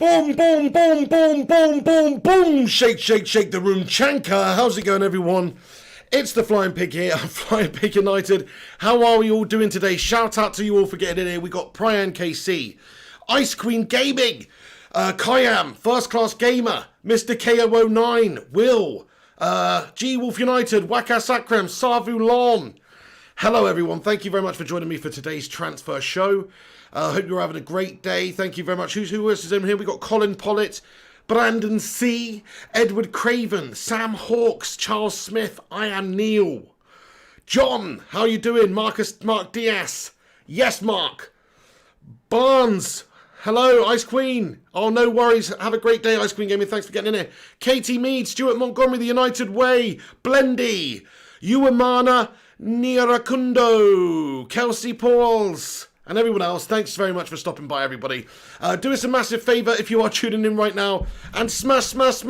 Boom, boom, boom, boom, boom, boom, boom. Shake, shake, shake the room. Chanka. How's it going, everyone? It's the Flying Pig here. I'm Flying Pig United. How are we all doing today? Shout out to you all for getting in here. We got Pryan KC, Ice Queen Gaming, Kayam, First Class Gamer, Mr. KO09, Will, G Wolf United, Waka Sakram, Savu Lon. Hello, everyone. Thank you very much for joining me for today's transfer show. I hope you're having a great day. Thank you very much. Who else is in here? We've got Colin Pollitt, Brandon C, Edward Craven, Sam Hawks, Charles Smith, I am Neil. John, how you doing? Mark Diaz. Yes, Mark. Barnes. Hello, Ice Queen. Oh, no worries. Have a great day, Ice Queen Gaming. Thanks for getting in here. Katie Mead, Stuart Montgomery, The United Way, Blendy, Uwamana, Nirakundo, Kelsey Pauls, and everyone else. Thanks very much for stopping by, everybody. Do us a massive favour if you are tuning in right now and smash that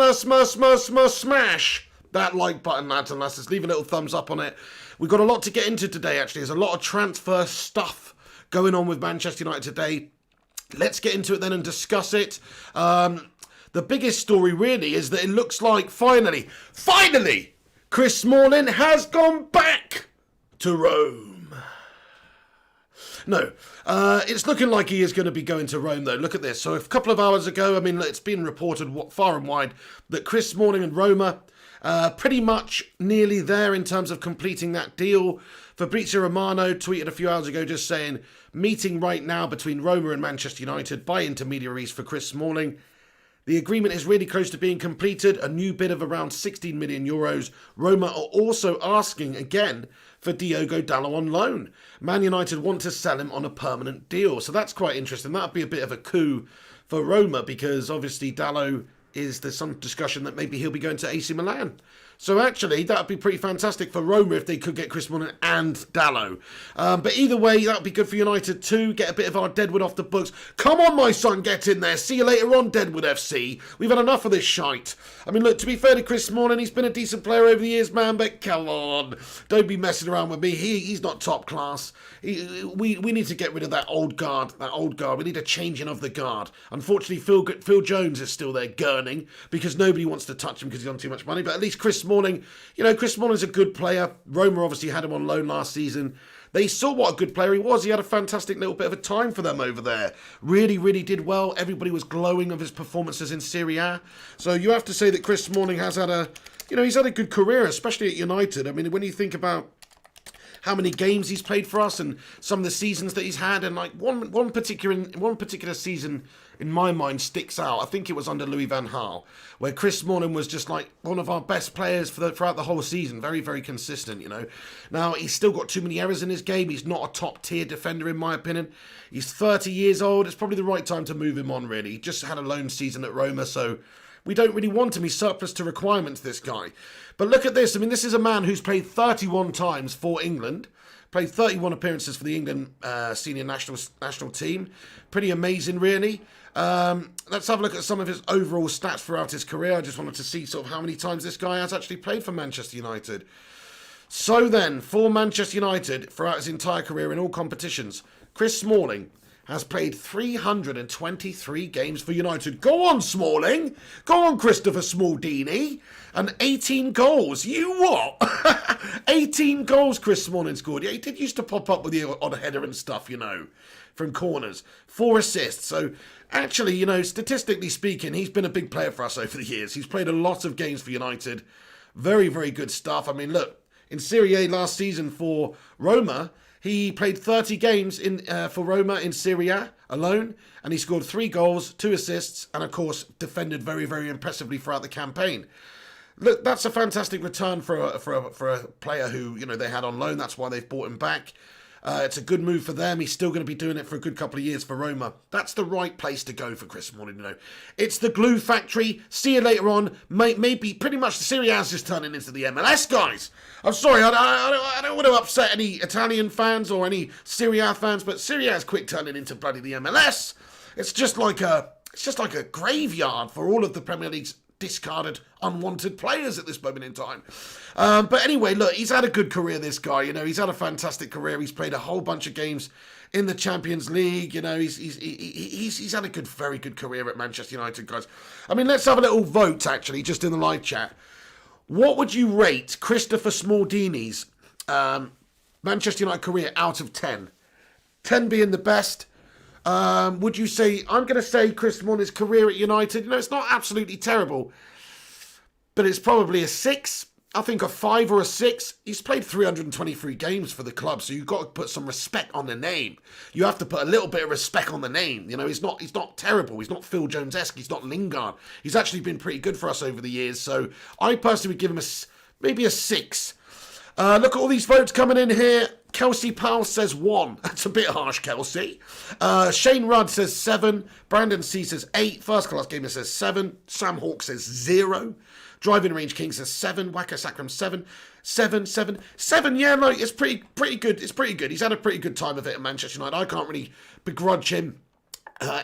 like button, lads and lasses. Leave a little thumbs up on it. We've got a lot to get into today, actually. There's a lot of transfer stuff going on with Manchester United today. Let's get into it then and discuss it. The biggest story really is that it looks like finally, Chris Smalling has gone back to Rome. No, it's looking like he is going to be going to Rome, though. Look at this. So a couple of hours ago, I mean, it's been reported far and wide that Chris Smalling and Roma pretty much nearly there in terms of completing that deal. Fabrizio Romano tweeted a few hours ago just saying, meeting right now between Roma and Manchester United by intermediaries for Chris Smalling. The agreement is really close to being completed, a new bid of around 16 million euros. Roma are also asking again for Diogo Dalot on loan. Man United want to sell him on a permanent deal. So that's quite interesting. That'd be a bit of a coup for Roma because obviously Dalot there's some discussion that maybe he'll be going to AC Milan. So actually, that would be pretty fantastic for Roma if they could get Chris Smalling and Dalot. But either way, that would be good for United too. Get a bit of our Deadwood off the books. Come on, my son, get in there. See you later on, Deadwood FC. We've had enough of this shite. I mean, look, to be fair to Chris Smalling, he's been a decent player over the years, man, but come on. Don't be messing around with me. He's not top class. We need to get rid of that old guard. We need a changing of the guard. Unfortunately, Phil Jones is still there gurning because nobody wants to touch him because he's on too much money. But at least Chris Smalling, Chris Smalling's a good player. Roma obviously had him on loan last season. They saw what a good player he was. He had a fantastic little bit of a time for them over there. Really, really did well. Everybody was glowing of his performances in Serie A. So you have to say that Chris Smalling has had he's had a good career, especially at United. I mean, when you think about how many games he's played for us and some of the seasons that he's had, and like one particular season in my mind sticks out. I think it was under Louis van Gaal, where Chris Smalling was just like one of our best players throughout the whole season. Very, very consistent, Now, he's still got too many errors in his game. He's not a top-tier defender, in my opinion. He's 30 years old. It's probably the right time to move him on, really. He just had a loan season at Roma, so we don't really want him. He's surplus to requirements, this guy. But look at this. I mean, this is a man who's played 31 times for England. Played 31 appearances for the England senior national team. Pretty amazing, really. Let's have a look at some of his overall stats throughout his career. I just wanted to see sort of how many times this guy has actually played for Manchester United. So then, for Manchester United, throughout his entire career in all competitions, Chris Smalling has played 323 games for United. Go on, Smalling. Go on, Christopher Smaldini. And 18 goals. You what? 18 goals Chris Smalling scored. Yeah, he did used to pop up with the odd header and stuff, from corners. 4 assists. So, actually, statistically speaking, he's been a big player for us over the years. He's played a lot of games for United. Very, very good stuff. I mean, look, in Serie A last season for Roma, he played 30 games for Roma in Serie A alone, and he scored 3 goals, 2 assists, and of course defended very, very impressively throughout the campaign. Look, that's a fantastic return for a player who they had on loan. That's why they've bought him back. It's a good move for them. He's still going to be doing it for a good couple of years for Roma. That's the right place to go for Chris Smalling, It's the glue factory. See you later on. Maybe pretty much the Serie A's just turning into the MLS, guys. I'm sorry, I don't want to upset any Italian fans or any Serie A fans, but Serie A's quick turning into bloody the MLS. It's just like a graveyard for all of the Premier League's discarded, unwanted players at this moment in time. But anyway, look, he's had a good career, this guy. He's had a fantastic career. He's played a whole bunch of games in the Champions League. He's had a very good career at Manchester United, guys. I mean, let's have a little vote, actually, just in the live chat. What would you rate Christopher Smaldini's Manchester United career out of 10? 10 being the best. Would you say, I'm going to say Chris Smalling's career at United, it's not absolutely terrible, but it's probably a 6. I think a 5 or a 6. He's played 323 games for the club, so you've got to put some respect on the name. You have to put a little bit of respect on the name. He's not terrible. He's not Phil Jones-esque. He's not Lingard. He's actually been pretty good for us over the years, so I personally would give him maybe a 6. Look at all these votes coming in here. Kelsey Powell says 1. That's a bit harsh, Kelsey. Shane Rudd says 7. Brandon C says 8. First Class Gamer says 7. Sam Hawke says 0. Driving Range King says 7. Waka Sakram 7. 7. Yeah, no, it's pretty good. It's pretty good. He's had a pretty good time of it at Manchester United. I can't really begrudge him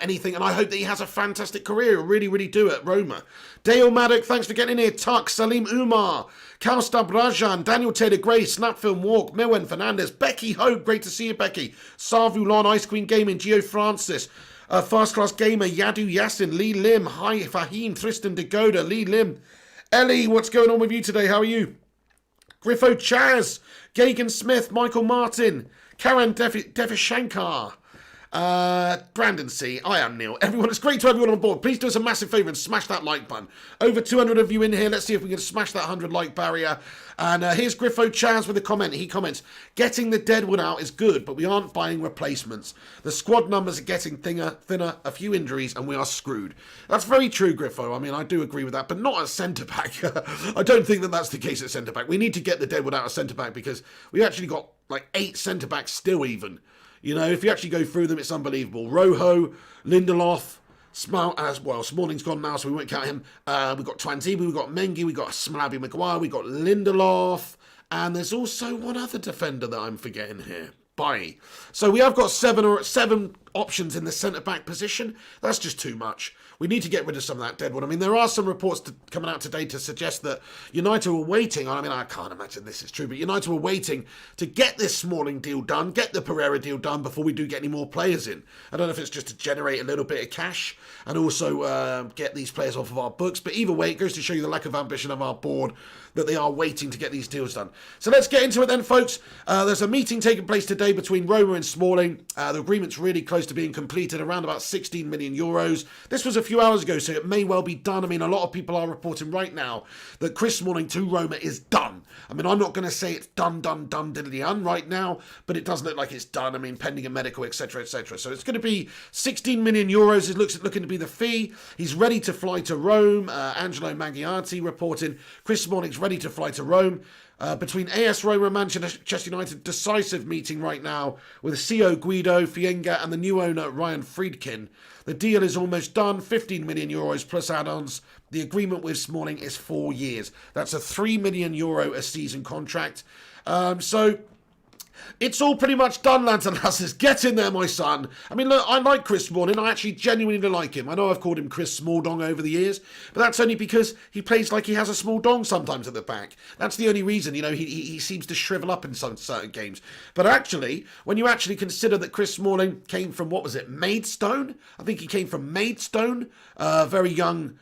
anything, and I hope that he has a fantastic career. I really, really do at Roma. Dale Maddock, thanks for getting in here. Tuck, Salim Umar, Kaustab Rajan, Daniel Taylor-Gray, Snapfilm Walk, Milwen Fernandez, Becky Hope, great to see you, Becky. Sarvulon, Ice Queen Gaming, Gio Francis, First Class Gamer, Yadu Yassin, Lee Lim, Hi Fahim, Tristan Degoda, Lee Lim. Ellie, what's going on with you today? How are you? Griffo Chaz, Gagan Smith, Michael Martin, Karen Devishankar, Brandon C. I am Neil. Everyone, it's great to have everyone on board. Please do us a massive favour and smash that like button. Over 200 of you in here. Let's see if we can smash that 100 like barrier. And here's Griffo Chaz with a comment. He comments, getting the deadwood out is good, but we aren't buying replacements. The squad numbers are getting thinner, a few injuries, and we are screwed. That's very true, Griffo. I mean, I do agree with that, but not at centre-back. I don't think that that's the case at centre-back. We need to get the deadwood out of centre-back because we actually got like 8 centre-backs still even. If you actually go through them, it's unbelievable. Rojo, Lindelof, Smalling's gone now, so we won't count him. We've got Twanzebe, we've got Mengi, we've got Smalabi Maguire, we've got Lindelof, and there's also one other defender that I'm forgetting here. Bailly. So we have got 7 options in the centre-back position. That's just too much. We need to get rid of some of that deadwood. I mean, there are some reports coming out today to suggest that United were waiting. I mean, I can't imagine this is true, but United were waiting to get this Smalling deal done, get the Pereira deal done before we do get any more players in. I don't know if it's just to generate a little bit of cash and also get these players off of our books. But either way, it goes to show you the lack of ambition of our board that they are waiting to get these deals done. So let's get into it then, folks. There's a meeting taking place today between Roma and Smalling. The agreement's really close to being completed, around about 16 million euros. This was a few hours ago, so it may well be done. I mean, a lot of people are reporting right now that Chris Smalling to Roma is done. I mean, I'm not going to say it's done diddly-done right now, but it does look like it's done. I mean, pending a medical, etc., etc. So it's going to be 16 million euros. It looks looking to be the fee. He's ready to fly to Rome. Angelo Maggiotti reporting Chris Smalling's ready to fly to Rome. Between AS Roma and Manchester United, decisive meeting right now with CEO Guido Fienga and the new owner Ryan Friedkin. The deal is almost done, 15 million euros plus add-ons. The agreement with Smalling is 4 years. That's a 3 million euro a season contract. So it's all pretty much done, lads and lasses. Get in there, my son. I mean, look, I like Chris Smalling. I actually genuinely like him. I know I've called him Chris Smalldong over the years, but that's only because he plays like he has a small dong sometimes at the back. That's the only reason, he seems to shrivel up in some certain games. But actually, when you actually consider that Chris Smalling came from, what was it, Maidstone? I think he came from Maidstone, very young,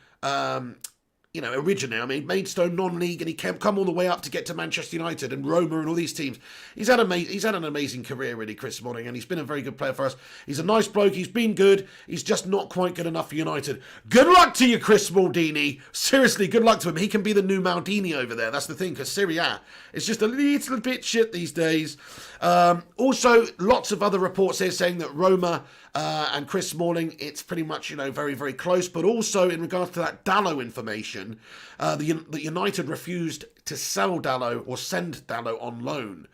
originally. I mean, Maidstone non-league, and he come all the way up to get to Manchester United and Roma and all these teams. He's had an amazing career, really, Chris Smalling, and he's been a very good player for us. He's a nice bloke. He's been good. He's just not quite good enough for United. Good luck to you, Chris Smaldini. Seriously, good luck to him. He can be the new Maldini over there. That's the thing, because Serie A is just a little bit shit these days. Also, lots of other reports here saying that Roma and Chris Smalling, it's pretty much, very, very close. But also, in regards to that Dallo information, the United refused to sell Dallo or send Dallo on loan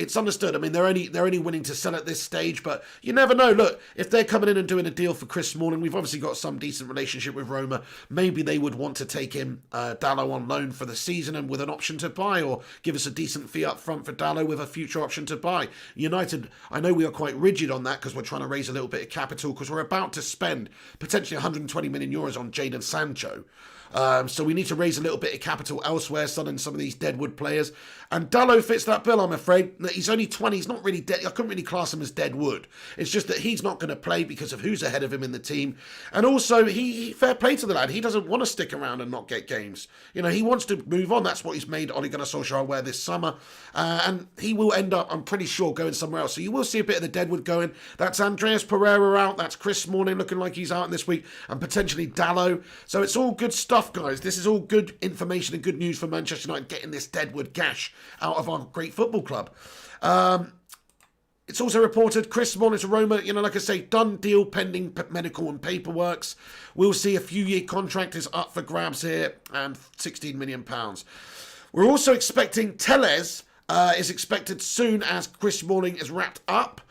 it's understood. I mean, they're only willing to sell at this stage, but you never know. Look, if they're coming in and doing a deal for Chris Smalling, we've obviously got some decent relationship with Roma. Maybe they would want to take him, Dalot, on loan for the season and with an option to buy, or give us a decent fee up front for Dalot with a future option to buy. United, I know we are quite rigid on that because we're trying to raise a little bit of capital because we're about to spend potentially 120 million euros on Jadon Sancho. So we need to raise a little bit of capital elsewhere, selling some of these deadwood players. And Dalot fits that bill, I'm afraid. He's only 20. He's not really dead. I couldn't really class him as deadwood. It's just that he's not going to play because of who's ahead of him in the team. And also, he fair play to the lad. He doesn't want to stick around and not get games. You know, he wants to move on. That's what he's made Ole Gunnar Solskjaer aware this summer. And he will end up, I'm pretty sure, going somewhere else. So you will see a bit of the deadwood going. That's Andreas Pereira out. That's Chris Smalling looking like he's out this week. And potentially Dalot. So it's all good stuff, guys. This is all good information and good news for Manchester United getting this deadwood gash out of our great football club. It's also reported Chris Smalling to Roma, you know, like I say, done deal pending medical and paperworks. We'll see a few-year contract is up for grabs here and £16 million. We're also expecting Telles is expected soon as Chris Smalling is wrapped up.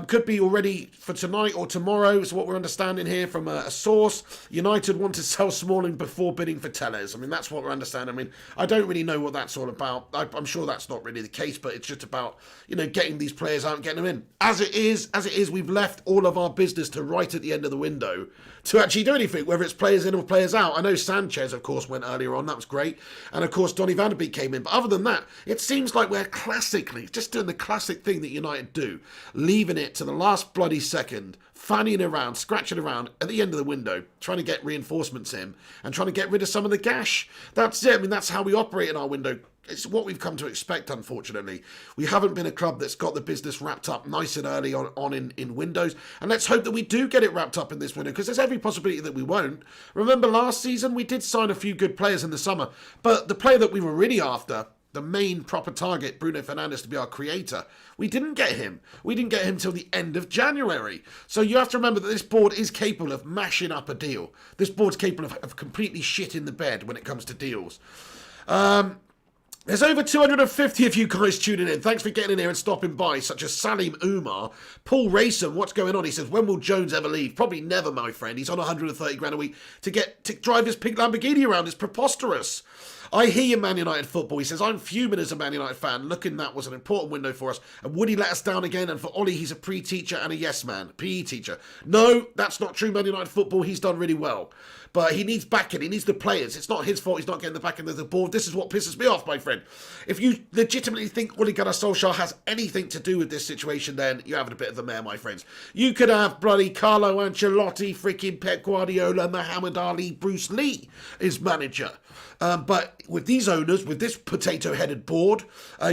Could be already for tonight or tomorrow, is what we're understanding here from a source. United want to sell Smalling before bidding for Telles. I mean, that's what we're understanding. I mean, I don't really know what that's all about. I'm sure that's not really the case, but it's just about, you know, getting these players out and getting them in. As it is, we've left all of our business to right at the end of the window to actually do anything, whether it's players in or players out. I know Sanchez, of course, went earlier on. That was great. And, of course, Donny van de Beek came in. But other than that, it seems like we're classically just doing the classic thing that United do, leaving it to the last bloody second, fannying around, scratching around at the end of the window, trying to get reinforcements in and trying to get rid of some of the gash. That's it. I mean, that's how we operate in our window. It's what we've come to expect, unfortunately. We haven't been a club that's got the business wrapped up nice and early on in windows. And let's hope that we do get it wrapped up in this window, because there's every possibility that we won't. Remember last season, we did sign a few good players in the summer. But the player that we were really after, the main proper target, Bruno Fernandes, to be our creator, we didn't get him. We didn't get him till the end of January. So you have to remember that this board is capable of mashing up a deal. This board's capable of completely shitting the bed when it comes to deals. There's over 250 of you guys tuning in. Thanks for getting in here and stopping by, such as Salim Umar. Paul Rayson, what's going on? He says, when will Jones ever leave? Probably never, my friend. He's on 130 grand a week to drive his pink Lamborghini around. It's preposterous. I hear you, Man United football. He says, I'm fuming as a Man United fan. Looking, that was an important window for us. And would he let us down again? And for Ollie, he's a pre-teacher and a yes man. PE teacher. No, that's not true, Man United football. He's done really well. But he needs backing. He needs the players. It's not his fault he's not getting the backing of the board. This is what pisses me off, my friend. If you legitimately think Ole Gunnar Solskjaer has anything to do with this situation, then you're having a bit of the mare, my friends. You could have bloody Carlo Ancelotti, freaking Pep Guardiola, Muhammad Ali, Bruce Lee as manager. But with these owners, with this potato-headed board,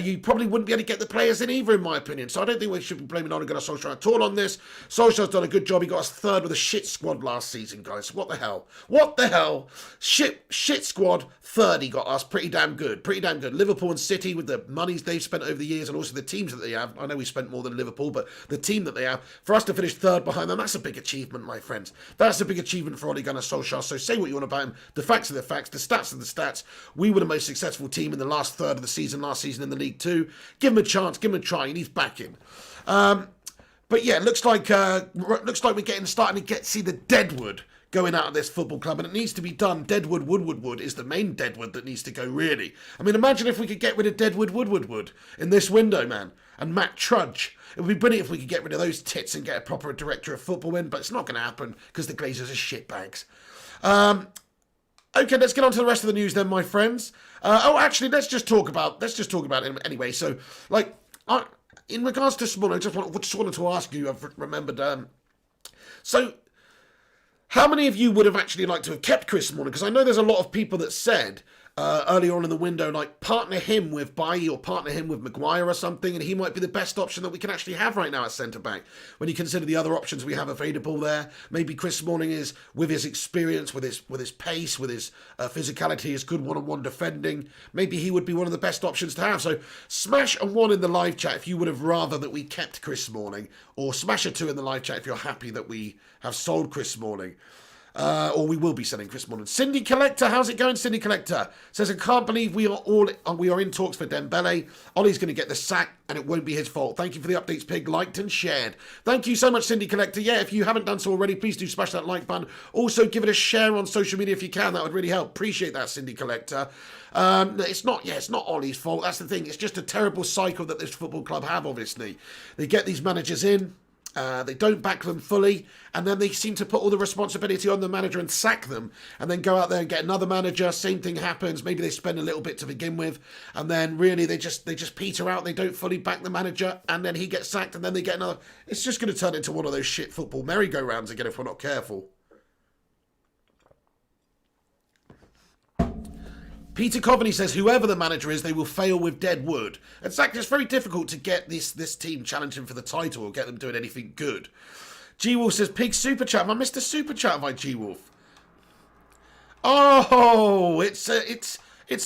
you probably wouldn't be able to get the players in either, in my opinion. So I don't think we should be blaming Ole Gunnar Solskjaer at all on this. Solskjaer's done a good job. He got us third with a shit squad last season, guys. What the hell? What the hell? Shit squad, third he got us. Pretty damn good. Pretty damn good. Liverpool and City, with the monies they've spent over the years and also the teams that they have. I know we spent more than Liverpool, but the team that they have, for us to finish third behind them, that's a big achievement, my friends. That's a big achievement for Ole Gunnar Solskjaer. So say what you want about him. The facts are the facts. The stats are the stats. We were the most successful team in the last third of the season, last season in the League Two. Give him a chance. Give him a try. He needs backing. But yeah, looks like we're starting to see the deadwood going out of this football club, and it needs to be done. Deadwood, Woodwood is the main deadwood that needs to go, really. I mean, imagine if we could get rid of Deadwood, Woodwood in this window, man, and Matt Trudge. It would be brilliant if we could get rid of those tits and get a proper director of football in, but it's not going to happen because the Glazers are shitbags. Okay, let's get on to the rest of the news then, my friends. Actually, let's just talk about it anyway. So, in regards to Smalling, I just wanted to ask you. I've remembered. So, how many of you would have actually liked to have kept Chris Smalling? Because I know there's a lot of people that said earlier on in the window, like, partner him with Bailly or partner him with Maguire or something, and he might be the best option that we can actually have right now at centre-back. When you consider the other options we have available there, maybe Chris Smalling is, with his experience, with his pace, with his physicality, his good one-on-one defending, maybe he would be one of the best options to have. So smash a 1 in the live chat if you would have rather that we kept Chris Smalling, or smash a 2 in the live chat if you're happy that we have sold Chris Smalling. Or we will be selling Chris Smalling. Cindy Collector, how's it going, Cindy Collector? Says, I can't believe we are in talks for Dembele. Ollie's going to get the sack, and it won't be his fault. Thank you for the updates, Pig. Liked and shared. Thank you so much, Cindy Collector. Yeah, if you haven't done so already, please do smash that like button. Also, give it a share on social media if you can. That would really help. Appreciate that, Cindy Collector. It's not Ollie's fault. That's the thing. It's just a terrible cycle that this football club have, obviously. They get these managers in. They don't back them fully, and then they seem to put all the responsibility on the manager and sack them, and then go out there and get another manager. Same thing happens. Maybe they spend a little bit to begin with, and then really they just peter out. They don't fully back the manager, and then he gets sacked, and then they get another. It's just going to turn into one of those shit football merry-go-rounds again if we're not careful. Peter Coveney says, whoever the manager is, they will fail with dead wood. Exactly, it's very difficult to get this team challenging for the title or get them doing anything good. G-Wolf says, Pig Super Chat. I missed a Super Chat by G-Wolf. Oh, it's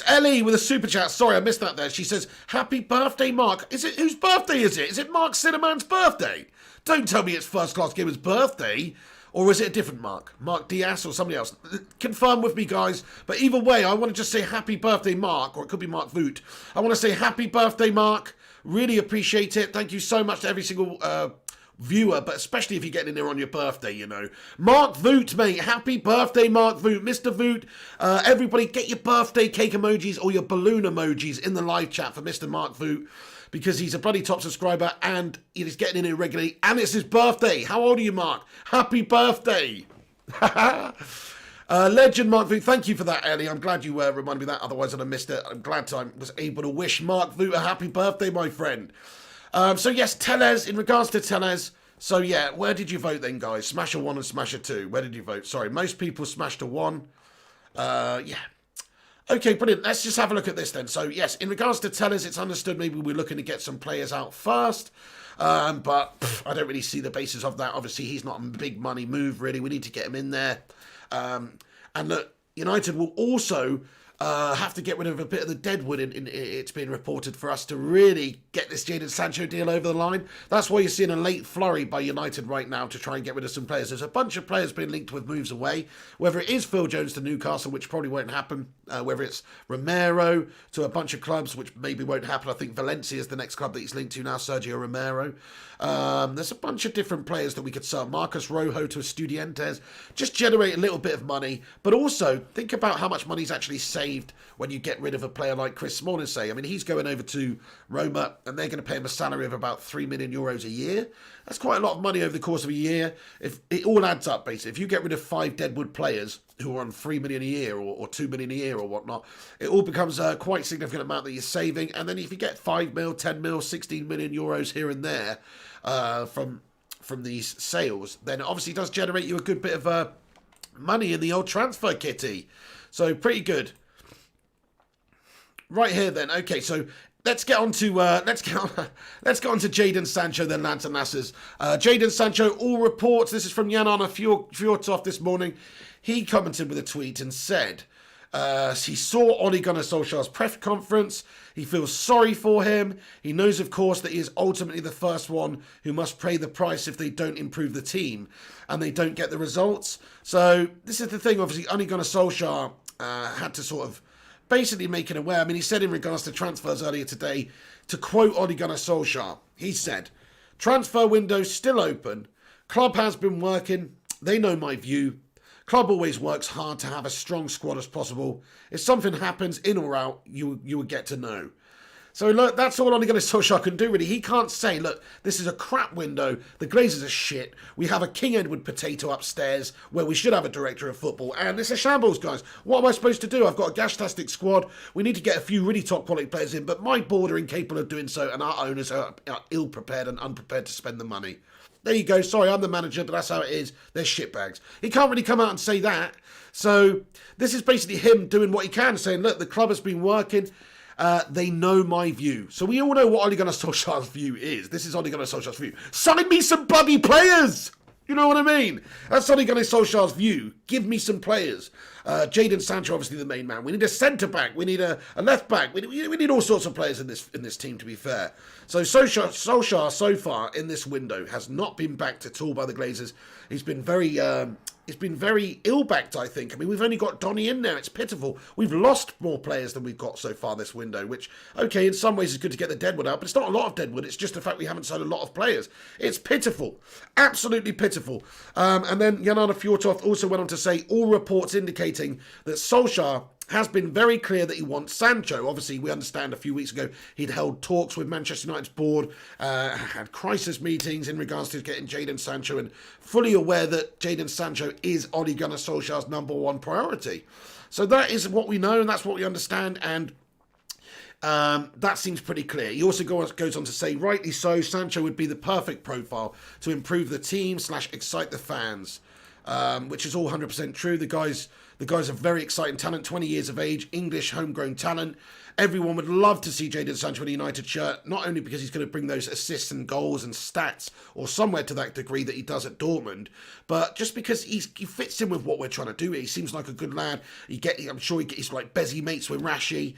Ellie with a Super Chat. Sorry, I missed that there. She says, happy birthday, Mark. Whose birthday is it? Is it Mark Cinnamann's birthday? Don't tell me it's First Class Gamer's birthday. Or is it a different Mark? Mark Diaz or somebody else? Confirm with me, guys. But either way, I want to just say happy birthday, Mark. Or it could be Mark Voot. I want to say happy birthday, Mark. Really appreciate it. Thank you so much to every single viewer. But especially if you're getting in there on your birthday, you know. Mark Voot, mate. Happy birthday, Mark Voot. Mr. Voot. Everybody get your birthday cake emojis or your balloon emojis in the live chat for Mr. Mark Voot. Because he's a bloody top subscriber and he's getting in here regularly. And it's his birthday. How old are you, Mark? Happy birthday. Legend, Mark Voot. Thank you for that, Ellie. I'm glad you reminded me of that. Otherwise, I'd have missed it. I'm glad I was able to wish Mark Voot a happy birthday, my friend. So, yes, Tellez. In regards to Tellez. So, yeah, where did you vote then, guys? Smash a 1 and Smash a 2. Where did you vote? Sorry, most people smashed a 1. Yeah. Okay, brilliant. Let's just have a look at this then. So, yes, in regards to Tellez, it's understood maybe we're looking to get some players out first. But I don't really see the basis of that. Obviously, he's not a big money move, really. We need to get him in there. And look, United will also have to get rid of a bit of the deadwood. It's been reported for us to really get this Jadon Sancho deal over the line. That's why you're seeing a late flurry by United right now to try and get rid of some players. There's a bunch of players being linked with moves away, whether it is Phil Jones to Newcastle, which probably won't happen, whether it's Romero to a bunch of clubs, which maybe won't happen. I think Valencia is the next club that he's linked to now, Sergio Romero. There's a bunch of different players that we could sell. Marcus Rojo to Estudiantes. Just generate a little bit of money, but also think about how much money is actually saved when you get rid of a player like Chris Smalling, say. I mean, he's going over to Roma, and they're going to pay him a salary of about €3 million a year. That's quite a lot of money over the course of a year. If it all adds up, basically. If you get rid of 5 deadwood players who are on $3 million a year or $2 million a year or whatnot, it all becomes a quite significant amount that you're saving. And then if you get 5 mil, 10 mil, 16 million euros here and there from these sales, then it obviously does generate you a good bit of money in the old transfer kitty. So pretty good. Right here then. Okay, so let's get on to Jadon Sancho then, lads and lasses. Jadon Sancho, all reports. This is from Jan-Arne Fjortoft this morning. He commented with a tweet and said he saw Ole Gunnar Solskjaer's press conference. He feels sorry for him. He knows, of course, that he is ultimately the first one who must pay the price if they don't improve the team and they don't get the results. So this is the thing. Obviously, Ole Gunnar Solskjaer had to sort of basically make it aware. I mean, he said in regards to transfers earlier today, to quote Ole Gunnar Solskjaer, he said, transfer window still open. Club has been working. They know my view. Club always works hard to have a strong squad as possible. If something happens, in or out, you will get to know. So look, that's all Ole Gunnar Solskjaer can do really. He can't say, look, this is a crap window. The Glazers are shit. We have a King Edward potato upstairs where we should have a director of football. And it's a shambles, guys. What am I supposed to do? I've got a gastastic squad. We need to get a few really top quality players in. But my board are incapable of doing so. And our owners are ill-prepared and unprepared to spend the money. There you go. Sorry, I'm the manager, but that's how it is. They're shitbags. He can't really come out and say that. So this is basically him doing what he can, saying, look, the club has been working. They know my view. So we all know what Ole Gunnar Solskjaer's view is. This is Ole Gunnar Solskjaer's view. Sign me some bloody players! You know what I mean? That's Ole Gunnar Solskjaer's view. Give me some players. Jadon Sancho, obviously the main man. We need a centre-back. We need a left-back. We need all sorts of players in this team, to be fair. So Solskjaer, so far, in this window, has not been backed at all by the Glazers. He's been very it's been very ill-backed, I think. I mean, we've only got Donny in there. It's pitiful. We've lost more players than we've got so far this window, which, okay, in some ways is good to get the deadwood out, but it's not a lot of deadwood. It's just the fact we haven't signed a lot of players. It's pitiful. Absolutely pitiful. And then Yanana Fjortoft also went on to say, all reports indicating that Solskjaer has been very clear that he wants Sancho. Obviously, we understand a few weeks ago he'd held talks with Manchester United's board, had crisis meetings in regards to getting Jadon Sancho, and fully aware that Jadon Sancho is Ole Gunnar Solskjaer's number one priority. So that is what we know, and that's what we understand, and that seems pretty clear. He also goes on to say, rightly so, Sancho would be the perfect profile to improve the team / excite the fans, which is all 100% true. The guy's a very exciting talent, 20 years of age, English homegrown talent. Everyone would love to see Jadon Sancho in a United shirt, not only because he's going to bring those assists and goals and stats, or somewhere to that degree that he does at Dortmund, but just because he fits in with what we're trying to do. He seems like a good lad. I'm sure he's like Bezzy mates with Rashi.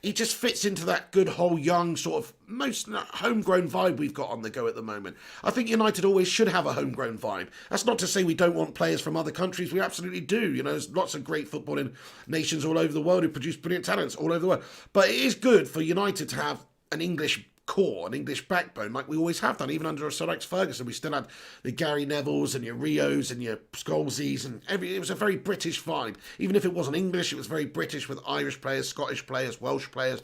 He just fits into that good whole young sort of most homegrown vibe we've got on the go at the moment. I think United always should have a homegrown vibe. That's not to say we don't want players from other countries. We absolutely do. There's lots of great footballing nations all over the world who produce brilliant talents all over the world. But it is good for United to have an English core, an English backbone, like we always have done. Even under Sir Alex Ferguson, we still had the Gary Nevilles and your Rios and your Scholesies, and it was a very British vibe. Even if it wasn't English, it was very British with Irish players, Scottish players, Welsh players.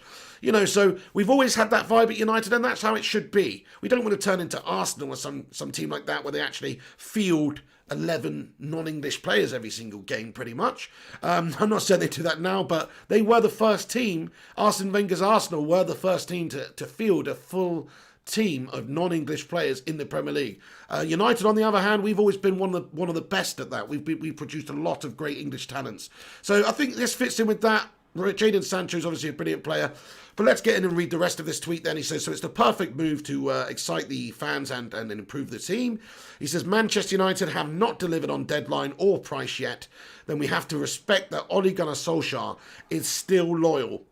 So we've always had that vibe at United, and that's how it should be. We don't want to turn into Arsenal or some team like that where they actually field 11 non-English players every single game, pretty much. I'm not saying they do that now, but they were the first team. Arsene Wenger's Arsenal were the first team to field a full team of non-English players in the Premier League. United, on the other hand, we've always been one of the best at that. We've produced a lot of great English talents. So I think this fits in with that. Jadon Sancho is obviously a brilliant player. But let's get in and read the rest of this tweet then. He says, so it's the perfect move to excite the fans and improve the team. He says, Manchester United have not delivered on deadline or price yet. Then we have to respect that Ole Gunnar Solskjaer is still loyal.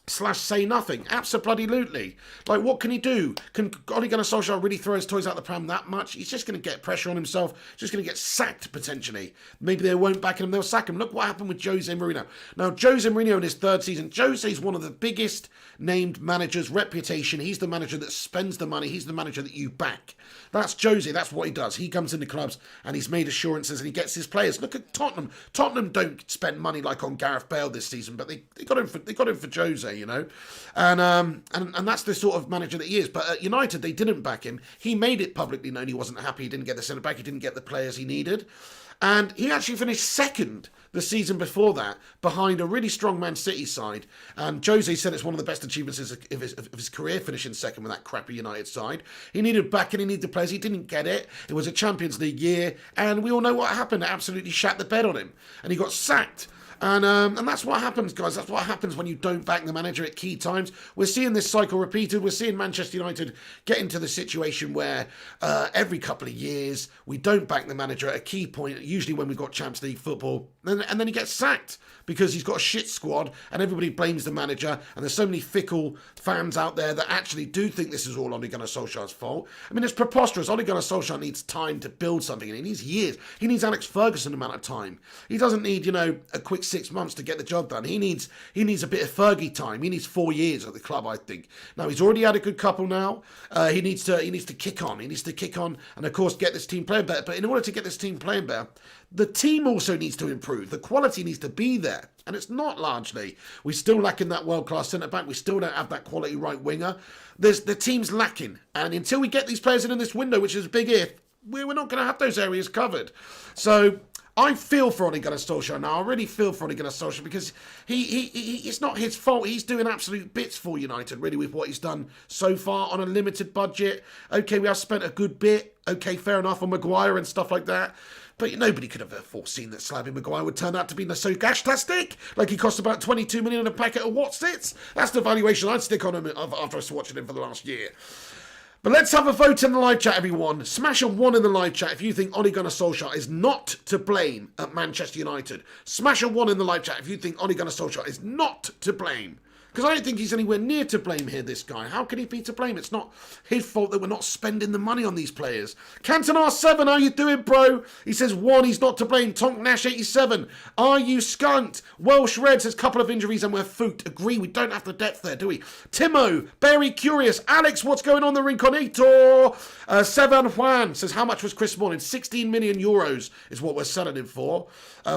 / say nothing. Absolutely. Like, what can he do? Can Ole Gunnar Solskjaer really throw his toys out the pram that much? He's just going to get pressure on himself. Just going to get sacked, potentially. Maybe they won't back him. They'll sack him. Look what happened with Jose Mourinho. Now, Jose Mourinho in his third season, Jose's one of the biggest named managers, reputation. He's the manager that spends the money. He's the manager that you back. That's Jose. That's what he does. He comes into clubs and he's made assurances and he gets his players. Look at Tottenham. Tottenham don't spend money like on Gareth Bale this season, but they got him for Jose, and that's the sort of manager that he is. But at United, they didn't back him. He made it publicly known he wasn't happy. He didn't get the centre back. He didn't get the players he needed. And he actually finished second the season before that, behind a really strong Man City side. And Jose said it's one of the best achievements of his career, finishing second with that crappy United side. He needed backing, he needed the players. He didn't get it. It was a Champions League year, and we all know what happened. It absolutely shat the bed on him, and he got sacked. And that's what happens, guys. That's what happens when you don't back the manager at key times. We're seeing this cycle repeated. We're seeing Manchester United get into the situation where every couple of years we don't back the manager at a key point, usually when we've got Champions League football, and then he gets sacked because he's got a shit squad and everybody blames the manager, and there's so many fickle fans out there that actually do think this is all Ole Gunnar Solskjaer's fault. I mean, it's preposterous. Ole Gunnar Solskjaer needs time to build something, and he needs years. He needs Alex Ferguson amount of time. He doesn't need, a quick 6 months to get the job done. He needs a bit of Fergie time. He needs 4 years at the club, I think. Now, he's already had a good couple now. He needs to kick on. He needs to kick on and, of course, get this team playing better. But in order to get this team playing better, the team also needs to improve. The quality needs to be there. And it's not largely. We're still lacking that world-class centre-back. We still don't have that quality right winger. The team's lacking. And until we get these players in this window, which is a big if, we're not going to have those areas covered. So I feel for Ole Gunnar Solskjaer now. I really feel for Ole Gunnar Solskjaer because it's not his fault. He's doing absolute bits for United, really, with what he's done so far on a limited budget. Okay, we have spent a good bit. Okay, fair enough, on Maguire and stuff like that. But nobody could have foreseen that Slavy Maguire would turn out to be so gashtastic. Like, he cost about 22 million in a packet of Watsits. That's the valuation I'd stick on him after watching him for the last year. But let's have a vote in the live chat, everyone. Smash a 1 in the live chat if you think Ole Gunnar Solskjaer is not to blame at Manchester United. Smash a 1 in the live chat if you think Ole Gunnar Solskjaer is not to blame Because I don't think he's anywhere near to blame here, this guy. How can he be to blame? It's not his fault that we're not spending the money on these players. Cantonar7, how you doing, bro? He says, 1, he's not to blame. Tonk Nash 87, are you skunked? Welsh Red says, couple of injuries and we're foot. Agree, we don't have the depth there, do we? Timo, very curious. Alex, what's going on, the Rinconator? Sevan Juan says, how much was Chris Smalling? 16 million euros is what we're selling him for.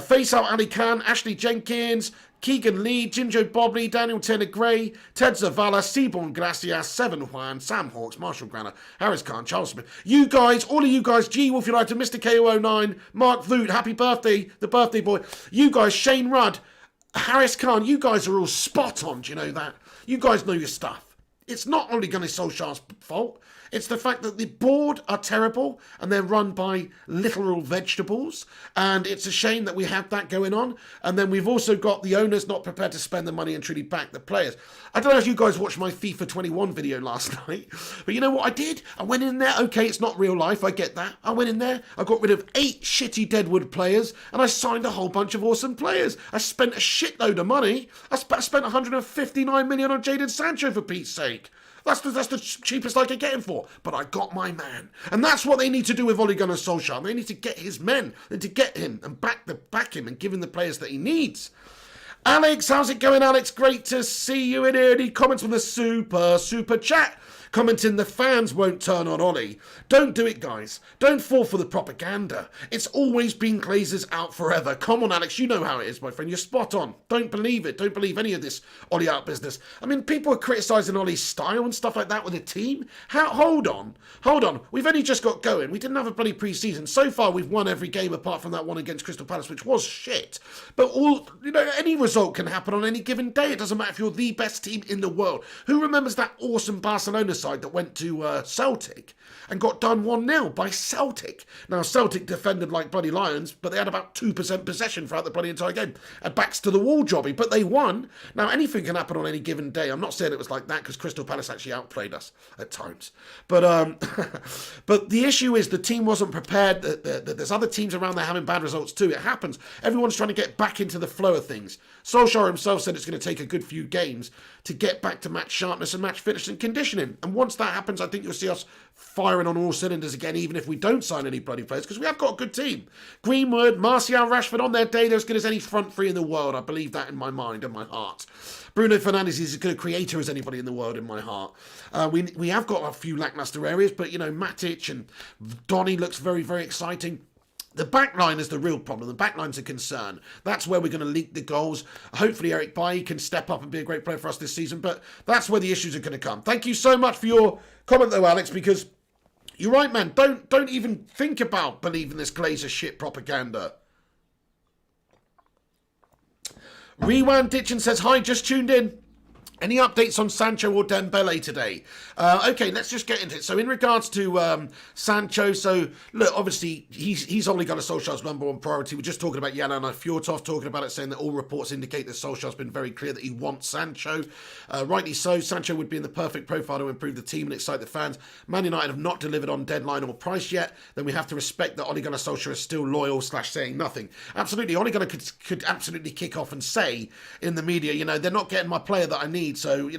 Face Out Ali Khan, Ashley Jenkins, Keegan Lee, Jimjo Bobley, Daniel Taylor-Gray, Ted Zavala, Seaborn Gracias, Seven Juan, Sam Hawks, Marshall Granner, Harris Khan, Charles Smith. You guys, all of you guys, G Wolf United, Mr. KO09, Mark Voot, happy birthday, the birthday boy. You guys, Shane Rudd, Harris Khan, you guys are all spot on, do you know that? You guys know your stuff. It's not only Gunnar Solskjaer's fault. It's the fact that the board are terrible and they're run by literal vegetables. And it's a shame that we have that going on. And then we've also got the owners not prepared to spend the money and truly back the players. I don't know if you guys watched my FIFA 21 video last night, but you know what I did? I went in there. Okay, it's not real life. I get that. I went in there. I got rid of 8 shitty Deadwood players and I signed a whole bunch of awesome players. I spent a shitload of money. I spent 159 million on Jadon Sancho, for Pete's sake. That's the cheapest I could get him for. But I got my man. And that's what they need to do with Ole Gunnar Solskjaer. They need to get his men. They need to get him and back him and give him the players that he needs. Alex, how's it going, Alex? Great to see you in here. He comments with a super chat. Commenting, the fans won't turn on Ollie. Don't do it, guys. Don't fall for the propaganda. It's always been Glazers out forever. Come on, Alex. You know how it is, my friend. You're spot on. Don't believe it. Don't believe any of this Ollie out business. I mean, people are criticising Ollie's style and stuff like that with a team. Hold on. We've only just got going. We didn't have a bloody pre-season. So far, we've won every game apart from that one against Crystal Palace, which was shit. But any result can happen on any given day. It doesn't matter if you're the best team in the world. Who remembers that awesome Barcelona side that went to Celtic and got done 1-0 by Celtic? Now, Celtic defended like bloody lions, but they had about 2% possession throughout the bloody entire game. And backs to the wall jobby, but they won. Now, anything can happen on any given day. I'm not saying it was like that because Crystal Palace actually outplayed us at times. But but the issue is the team wasn't prepared. There's other teams around there having bad results too. It happens. Everyone's trying to get back into the flow of things. Solskjaer himself said it's going to take a good few games to get back to match sharpness and match fitness and conditioning. And once that happens, I think you'll see us firing on all cylinders again, even if we don't sign any bloody players, because we have got a good team. Greenwood, Martial, Rashford on their day, they're as good as any front three in the world. I believe that in my mind and my heart. Bruno Fernandes is as good a creator as anybody in the world in my heart. We have got a few lacklustre areas, but, Matic and Donny looks very, very exciting. The back line is the real problem. The back line's a concern. That's where we're going to leak the goals. Hopefully Eric Bailly can step up and be a great player for us this season, but that's where the issues are going to come. Thank you so much for your comment though, Alex, because you're right, man. Don't even think about believing this Glazer shit propaganda. Rewan Ditchin says, hi, just tuned in. Any updates on Sancho or Dembele today? Okay, let's just get into it. So in regards to Sancho, so look, obviously he's only got a Solskjaer's number one priority. We're just talking about Jelena Fjortov talking about it, saying that all reports indicate that Solskjaer's been very clear that he wants Sancho. Rightly so, Sancho would be in the perfect profile to improve the team and excite the fans. Man United have not delivered on deadline or price yet. Then we have to respect that Ole Gunnar Solskjaer is still loyal / saying nothing. Absolutely, Ole Gunnar could absolutely kick off and say in the media, they're not getting my player that I need. So,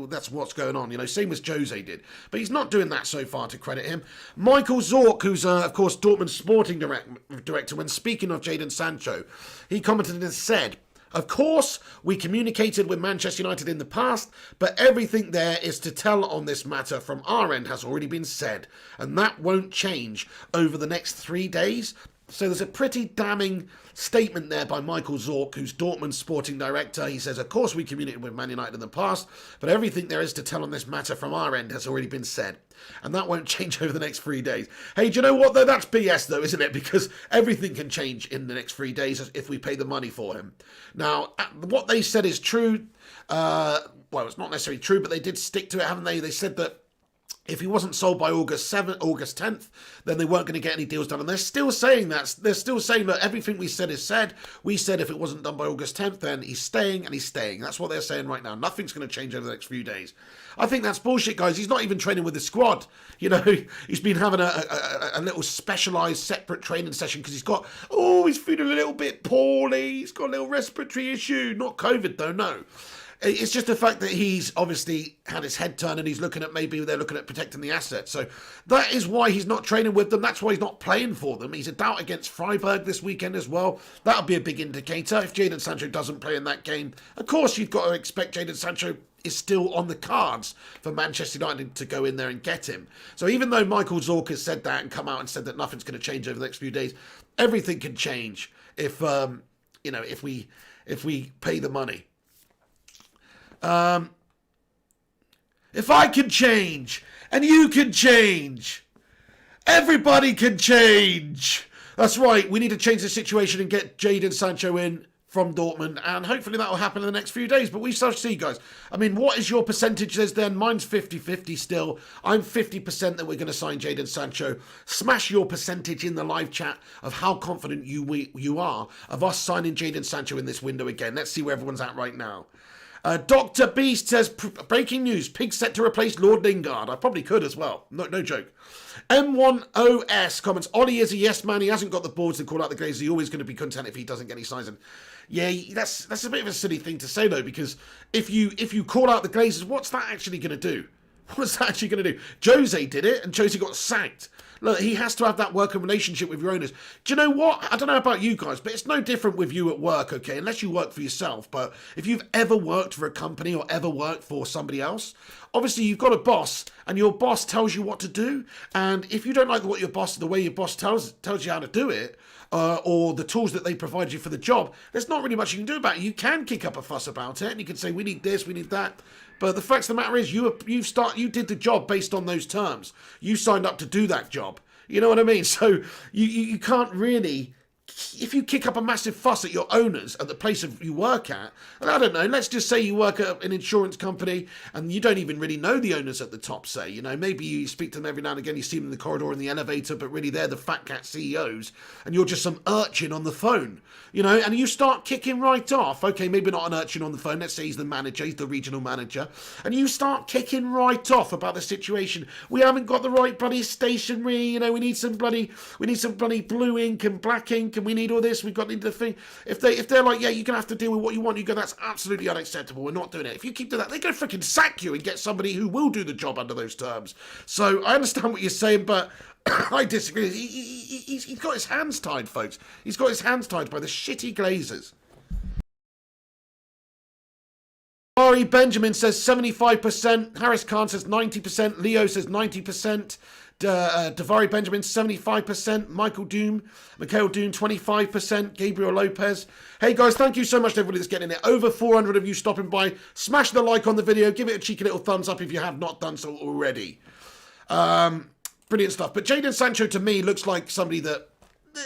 that's what's going on. Same as Jose did. But he's not doing that so far, to credit him. Michael Zorc, who's, of course, Dortmund's sporting director, when speaking of Jadon Sancho, he commented and said, of course, we communicated with Manchester United in the past, but everything there is to tell on this matter from our end has already been said, and that won't change over the next 3 days. So there's a pretty damning statement there by Michael Zorc, who's Dortmund's sporting director. He says, of course we communicated with Man United in the past, but everything there is to tell on this matter from our end has already been said. And that won't change over the next 3 days. Hey, do you know what, though? That's BS, though, isn't it? Because everything can change in the next 3 days if we pay the money for him. Now, what they said is true. Well, it's not necessarily true, but they did stick to it, haven't they? They said that if he wasn't sold by August 10th, then they weren't going to get any deals done. And they're still saying that. They're still saying that everything we said is said. We said if it wasn't done by August 10th, then he's staying and he's staying. That's what they're saying right now. Nothing's going to change over the next few days. I think that's bullshit, guys. He's not even training with the squad. He's been having a little specialised separate training session because he's feeling a little bit poorly. He's got a little respiratory issue. Not COVID, though, no. It's just the fact that he's obviously had his head turned and he's looking at, maybe they're looking at protecting the assets. So that is why he's not training with them. That's why he's not playing for them. He's a doubt against Freiburg this weekend as well. That'll be a big indicator. If Jadon Sancho doesn't play in that game, of course you've got to expect Jadon Sancho is still on the cards for Manchester United to go in there and get him. So even though Michael Zorc has said that and come out and said that nothing's going to change over the next few days, everything can change if if we pay the money. If I can change and you can change, everybody can change. That's right. We need to change the situation and get Jadon Sancho in from Dortmund, and hopefully that will happen in the next few days. But we shall see, guys. I mean, what is your percentages then? Mine's 50-50 still. I'm 50% that we're going to sign Jadon Sancho. Smash your percentage in the live chat of how confident you are of us signing Jadon Sancho in this window again. Let's see where everyone's at right now. Dr. Beast says, breaking news, Pig set to replace Lord Lingard. I probably could as well. No joke. M1OS comments, Ollie is a yes man. He hasn't got the balls to call out the Glazers. He's always going to be content if he doesn't get any signs in. Yeah, that's a bit of a silly thing to say, though, because if you call out the Glazers, what's that actually going to do? What's that actually going to do? Jose did it, and Jose got sacked. Look, he has to have that working relationship with your owners. Do you know what? I don't know about you guys, but it's no different with you at work, okay? Unless you work for yourself. But if you've ever worked for a company or ever worked for somebody else, obviously you've got a boss, and your boss tells you what to do. And if you don't like the way your boss tells you how to do it, or the tools that they provide you for the job, there's not really much you can do about it. You can kick up a fuss about it, and you can say, we need this, we need that. But the fact of the matter is, you did the job based on those terms. You signed up to do that job. You know what I mean? So you can't really, if you kick up a massive fuss at your owners at the place you work at, and I don't know, let's just say you work at an insurance company and you don't even really know the owners at the top, say, you know, maybe you speak to them every now and again, you see them in the corridor in the elevator, but really they're the fat cat CEOs and you're just some urchin on the phone, you know, and you start kicking right off. Okay, maybe not an urchin on the phone, let's say he's the manager, he's the regional manager, and you start kicking right off about the situation. We haven't got the right bloody stationery, you know, we need some bloody blue ink and black ink, and we need all this, need the thing. If they're like, yeah, you're going to have to deal with what you want, you go, that's absolutely unacceptable, we're not doing it. If you keep doing that, they're going to freaking sack you and get somebody who will do the job under those terms. So I understand what you're saying, but I disagree. He's got his hands tied, folks. He's got his hands tied by the shitty Glazers. Ari Benjamin says 75%. Harris Khan says 90%. Leo says 90%. Davari Benjamin 75%. Mikhail Doom 25%. Gabriel Lopez. Hey guys, thank you so much to everybody that's getting it. Over 400 of you stopping by. Smash the like on the video. Give it a cheeky little thumbs up if you have not done so already. Brilliant stuff. But Jadon Sancho to me looks like somebody that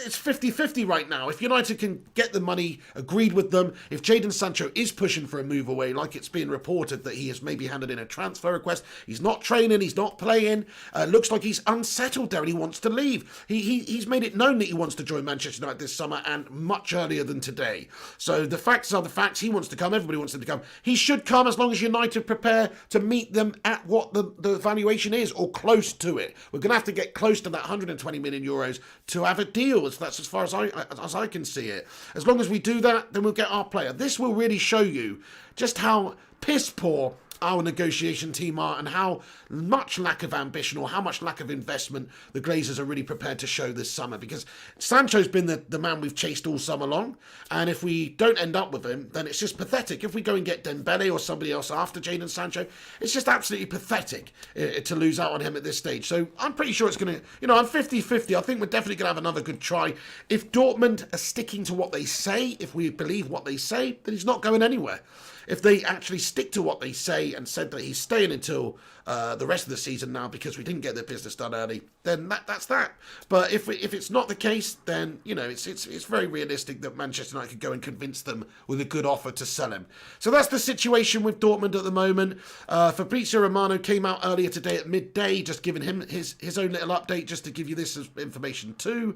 it's 50-50 right now. If United can get the money agreed with them, if Jadon Sancho is pushing for a move away, like it's being reported that he has maybe handed in a transfer request, he's not training, he's not playing, looks like he's unsettled there and he wants to leave. He's made it known that he wants to join Manchester United this summer and much earlier than today. So the facts are the facts. He wants to come, everybody wants him to come. He should come as long as United prepare to meet them at what the valuation is or close to it. We're going to have to get close to that 120 million euros to have a deal. That's as far as I can see it. As long as we do that, then we'll get our player. This will really show you just how piss poor our negotiation team are and how much lack of ambition or how much lack of investment the Glazers are really prepared to show this summer, because Sancho's been the man we've chased all summer long, and if we don't end up with him, then it's just pathetic. If we go and get Dembele or somebody else after Jadon Sancho, it's just absolutely pathetic to lose out on him at this stage. So I'm pretty sure it's going to, you know, I'm 50-50. I think we're definitely going to have another good try. If Dortmund are sticking to what they say, if we believe what they say, then he's not going anywhere. If they actually stick to what they say and said that he's staying until the rest of the season now because we didn't get their business done early, then that's that. But if it's not the case, then, you know, it's very realistic that Manchester United could go and convince them with a good offer to sell him. So that's the situation with Dortmund at the moment. Fabrizio Romano came out earlier today at midday, just giving him his own little update, just to give you this as information too.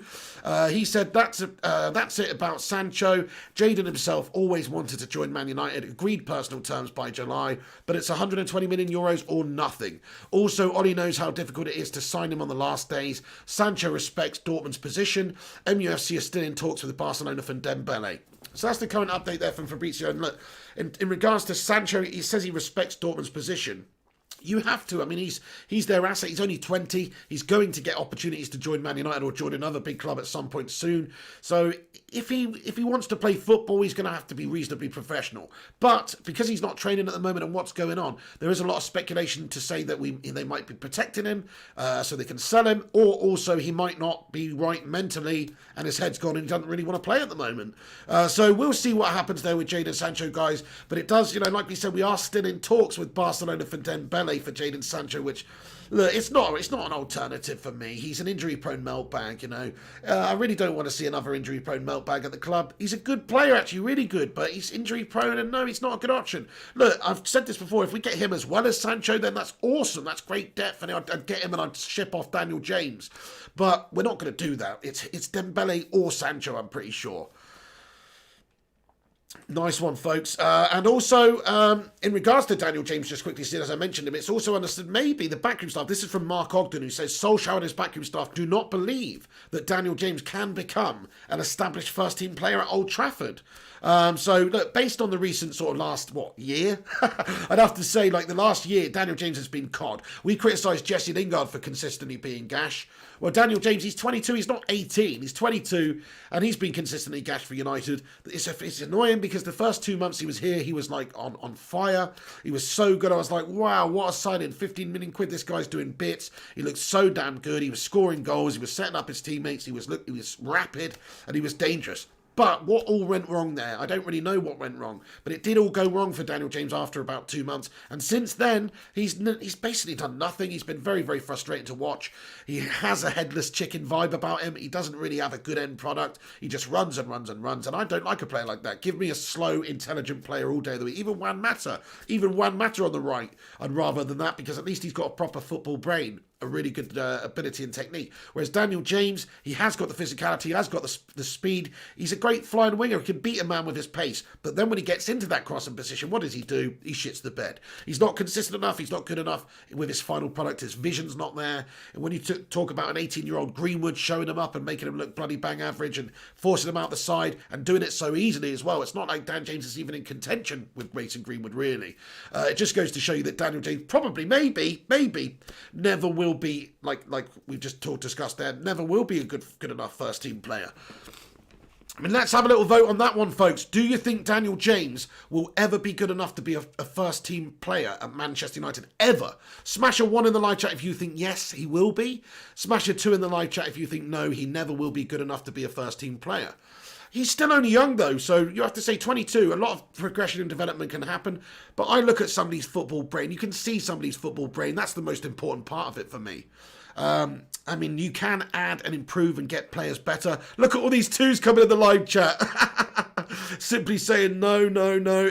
He said that's it about Sancho. Jadon himself always wanted to join Man United, agreed personal terms by July, but it's 120 million euros or nothing. Also, Ollie knows how difficult it is to sign him on the last days. Sancho respects Dortmund's position. MUFC is still in talks with Barcelona for Dembele. So that's the current update there from Fabrizio. And look, in regards to Sancho, he says he respects Dortmund's position. You have to. I mean, he's their asset. He's only 20. He's going to get opportunities to join Man United or join another big club at some point soon. So if he wants to play football, he's going to have to be reasonably professional. But because he's not training at the moment and what's going on, there is a lot of speculation to say that they might be protecting him so they can sell him, or also he might not be right mentally and his head's gone and he doesn't really want to play at the moment. So we'll see what happens there with Jadon Sancho, guys. But it does, like we said, we are still in talks with Barcelona for Dembele for Jadon Sancho, which, look, it's not an alternative for me. He's an injury-prone meltbag, I really don't want to see another injury-prone meltbag at the club. He's a good player, actually, really good, but he's injury-prone, and no, he's not a good option. Look, I've said this before, if we get him as well as Sancho, then that's awesome. That's great depth, and I'd get him and I'd ship off Daniel James. But we're not going to do that. It's Dembele or Sancho, I'm pretty sure. Nice one, folks. And also, in regards to Daniel James, just quickly, as I mentioned him, it's also understood maybe the backroom staff, this is from Mark Ogden, who says Solskjaer and his backroom staff do not believe that Daniel James can become an established first-team player at Old Trafford. So, look, based on the recent sort of last, year? I'd have to say, the last year, Daniel James has been cod. We criticised Jesse Lingard for consistently being gash. Well, Daniel James, he's 22, he's not 18, he's 22, and he's been consistently gash for United. It's annoying because the first 2 months he was here, he was on fire. He was so good. I was like, wow, what a signing. 15 million quid, this guy's doing bits. He looked so damn good. He was scoring goals, he was setting up his teammates, he was rapid, and he was dangerous. But what all went wrong there? I don't really know what went wrong. But it did all go wrong for Daniel James after about 2 months. And since then, he's basically done nothing. He's been very, very frustrating to watch. He has a headless chicken vibe about him. He doesn't really have a good end product. He just runs and runs and runs. And I don't like a player like that. Give me a slow, intelligent player all day of the week. Even Juan Mata on the right. I'd rather than that because at least he's got a proper football brain. A really good ability and technique. Whereas Daniel James, he has got the physicality, he has got the speed. He's a great flying winger. He can beat a man with his pace. But then when he gets into that crossing position, what does he do? He shits the bed. He's not consistent enough. He's not good enough with his final product. His vision's not there. And when you talk about an 18-year-old Greenwood showing him up and making him look bloody bang average and forcing him out the side and doing it so easily as well, it's not like Dan James is even in contention with Mason Greenwood, really. It just goes to show you that Daniel James probably, maybe, never will be, like we've just discussed there, never will be a good enough first team player. I mean, let's have a little vote on that one, folks. Do you think Daniel James will ever be good enough to be a first team player at Manchester United? Ever? Smash a 1 in the live chat if you think yes, he will be. Smash a 2 in the live chat if you think no, he never will be good enough to be a first team player. He's still only young, though, so you have to say 22. A lot of progression and development can happen, but I look at somebody's football brain. You can see somebody's football brain. That's the most important part of it for me. I mean, you can add and improve and get players better. Look at all these 2s coming in the live chat. Simply saying no.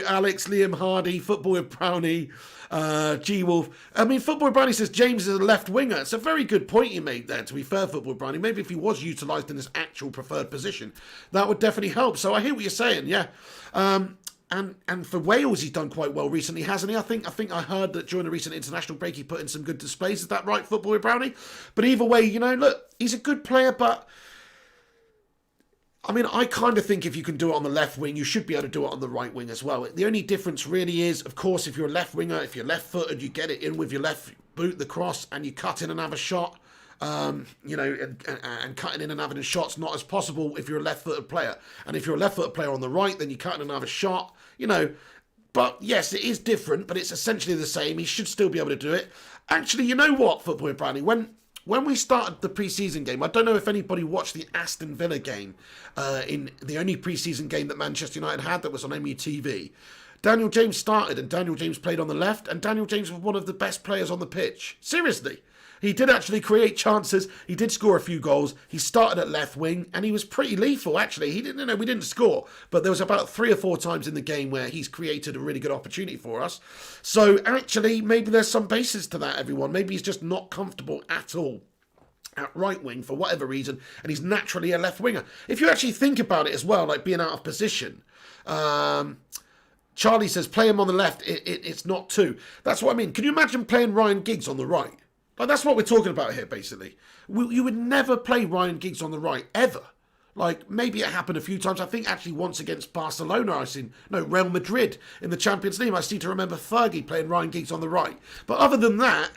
Alex, Liam Hardy, Football with Brownie, G-Wolf. I mean, Football with Brownie says James is a left winger. It's a very good point you made there, to be fair, Football with Brownie. Maybe if he was utilised in his actual preferred position, that would definitely help. So I hear what you're saying, yeah. And for Wales, he's done quite well recently, hasn't he? I think I heard that during a recent international break, he put in some good displays. Is that right, Football with Brownie? But either way, look, he's a good player, but I mean, I kind of think if you can do it on the left wing, you should be able to do it on the right wing as well. The only difference really is, of course, if you're a left winger, if you're left-footed, you get it in with your left boot, the cross, and you cut in and have a shot. And cutting in and having a shot's not as possible if you're a left-footed player. And if you're a left-footed player on the right, then you cut in and have a shot, But yes, it is different, but it's essentially the same. He should still be able to do it. Actually, you know what, Football with Brownie? When we started the pre-season game, I don't know if anybody watched the Aston Villa game, in the only pre-season game that Manchester United had that was on MUTV. Daniel James started and Daniel James played on the left, and Daniel James was one of the best players on the pitch. Seriously. He did actually create chances. He did score a few goals. He started at left wing, and he was pretty lethal, actually. We didn't score, but there was about 3 or 4 times in the game where he's created a really good opportunity for us. So, actually, maybe there's some basis to that, everyone. Maybe he's just not comfortable at all at right wing for whatever reason, and he's naturally a left winger. If you actually think about it as well, like being out of position, Charlie says, play him on the left, it's not 2. That's what I mean. Can you imagine playing Ryan Giggs on the right? Like, that's what we're talking about here, basically. You would never play Ryan Giggs on the right, ever. Like, maybe it happened a few times. I think actually once against Barcelona, Real Madrid in the Champions League. I seem to remember Fergie playing Ryan Giggs on the right. But other than that,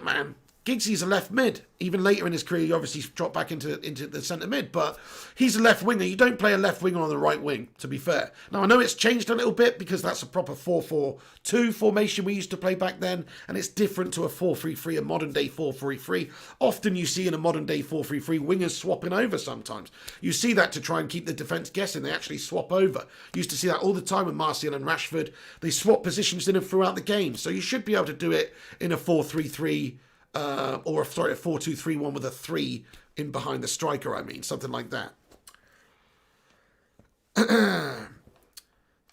man, Giggsy's a left mid. Even later in his career, he obviously dropped back into the centre mid, but he's a left winger. You don't play a left winger on the right wing, to be fair. Now, I know it's changed a little bit because that's a proper 4-4-2 formation we used to play back then, and it's different to a 4-3-3, a modern-day 4-3-3. Often you see in a modern-day 4-3-3 wingers swapping over sometimes. You see that to try and keep the defence guessing. They actually swap over. You used to see that all the time with Martial and Rashford. They swap positions in and throughout the game, so you should be able to do it in a 4-3-3 a 4-2-3-1 with a 3 in behind the striker, something like that.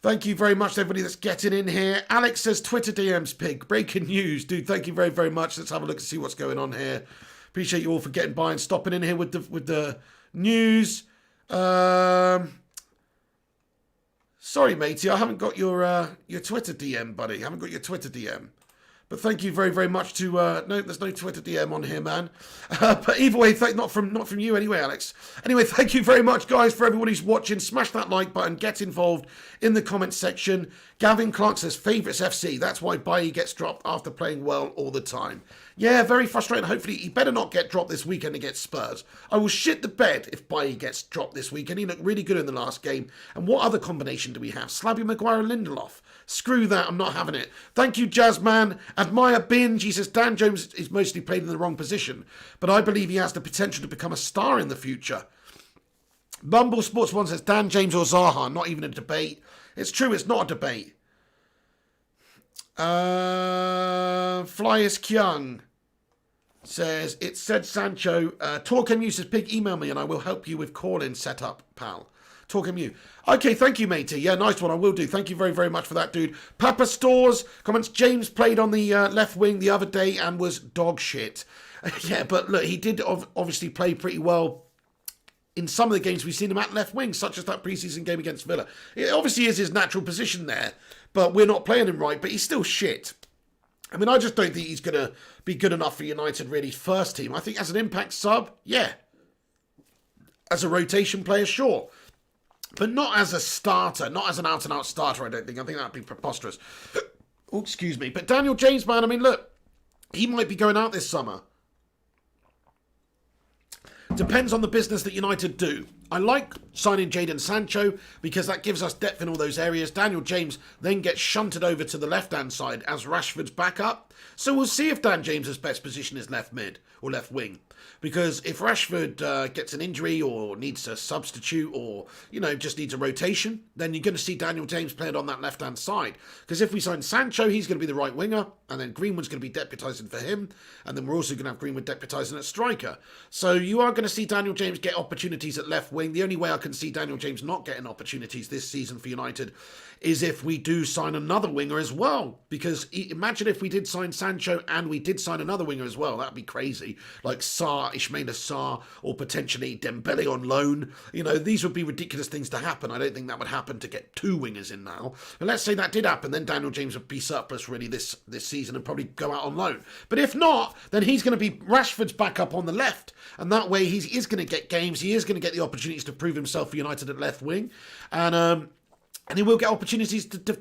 Thank you very much to everybody that's getting in here. Alex says, Twitter DMs, pig. Breaking news. Dude, thank you very, very much. Let's have a look and see what's going on here. Appreciate you all for getting by and stopping in here with the news. Sorry, matey, I haven't got your Twitter DM, buddy. I haven't got your Twitter DM. But thank you very, very much to... no, there's no Twitter DM on here, man. But either way, not from you anyway, Alex. Anyway, thank you very much, guys, for everyone who's watching. Smash that like button. Get involved in the comments section. Gavin Clark says, favourites FC. That's why Bailly gets dropped after playing well all the time. Yeah, very frustrating. Hopefully, he better not get dropped this weekend against Spurs. I will shit the bed if Bailly gets dropped this weekend. He looked really good in the last game. And what other combination do we have? Slabby, Maguire, and Lindelof. Screw that, I'm not having it. Thank you, Jazzman. Admire Binge. He says, Dan Jones is mostly played in the wrong position, but I believe he has the potential to become a star in the future. Bumble Sports 1 says, Dan James or Zaha, not even a debate. It's true, it's not a debate. Flyers Kyung says, it said Sancho. Torquemu says, Pig, email me and I will help you with call-in setup, pal. Torquemu. Okay, thank you, matey. Yeah, nice one. I will do. Thank you very, very much for that, dude. Papa Stores comments, James played on the left wing the other day and was dog shit. Yeah, but look, he did obviously play pretty well in some of the games we've seen him at left wing, such as that preseason game against Villa. It obviously is his natural position there, but we're not playing him right, but he's still shit. I mean, I just don't think he's going to be good enough for United, really, first team. I think as an impact sub, yeah. As a rotation player, sure. But not as a starter, not as an out-and-out starter, I don't think. I think that would be preposterous. Oh, excuse me. But Daniel James, man, I mean, look, he might be going out this summer. Depends on the business that United do. I like signing Jadon Sancho because that gives us depth in all those areas. Daniel James then gets shunted over to the left-hand side as Rashford's backup. So we'll see if Dan James's best position is left mid or left wing. Because if Rashford gets an injury or needs a substitute or, just needs a rotation, then you're going to see Daniel James playing on that left-hand side. Because if we sign Sancho, he's going to be the right winger, and then Greenwood's going to be deputising for him, and then we're also going to have Greenwood deputising at striker. So you are going to see Daniel James get opportunities at left wing. The only way I can see Daniel James not getting opportunities this season for United is if we do sign another winger as well. Because imagine if we did sign Sancho and we did sign another winger as well. That'd be crazy. Like Ismaila Sarr, or potentially Dembele on loan. These would be ridiculous things to happen. I don't think that would happen to get two wingers in now. But let's say that did happen, then Daniel James would be surplus really this season and probably go out on loan. But if not, then he's going to be Rashford's backup on the left. And that way he is going to get games. He is going to get the opportunities to prove himself for United at left wing. And he will get opportunities to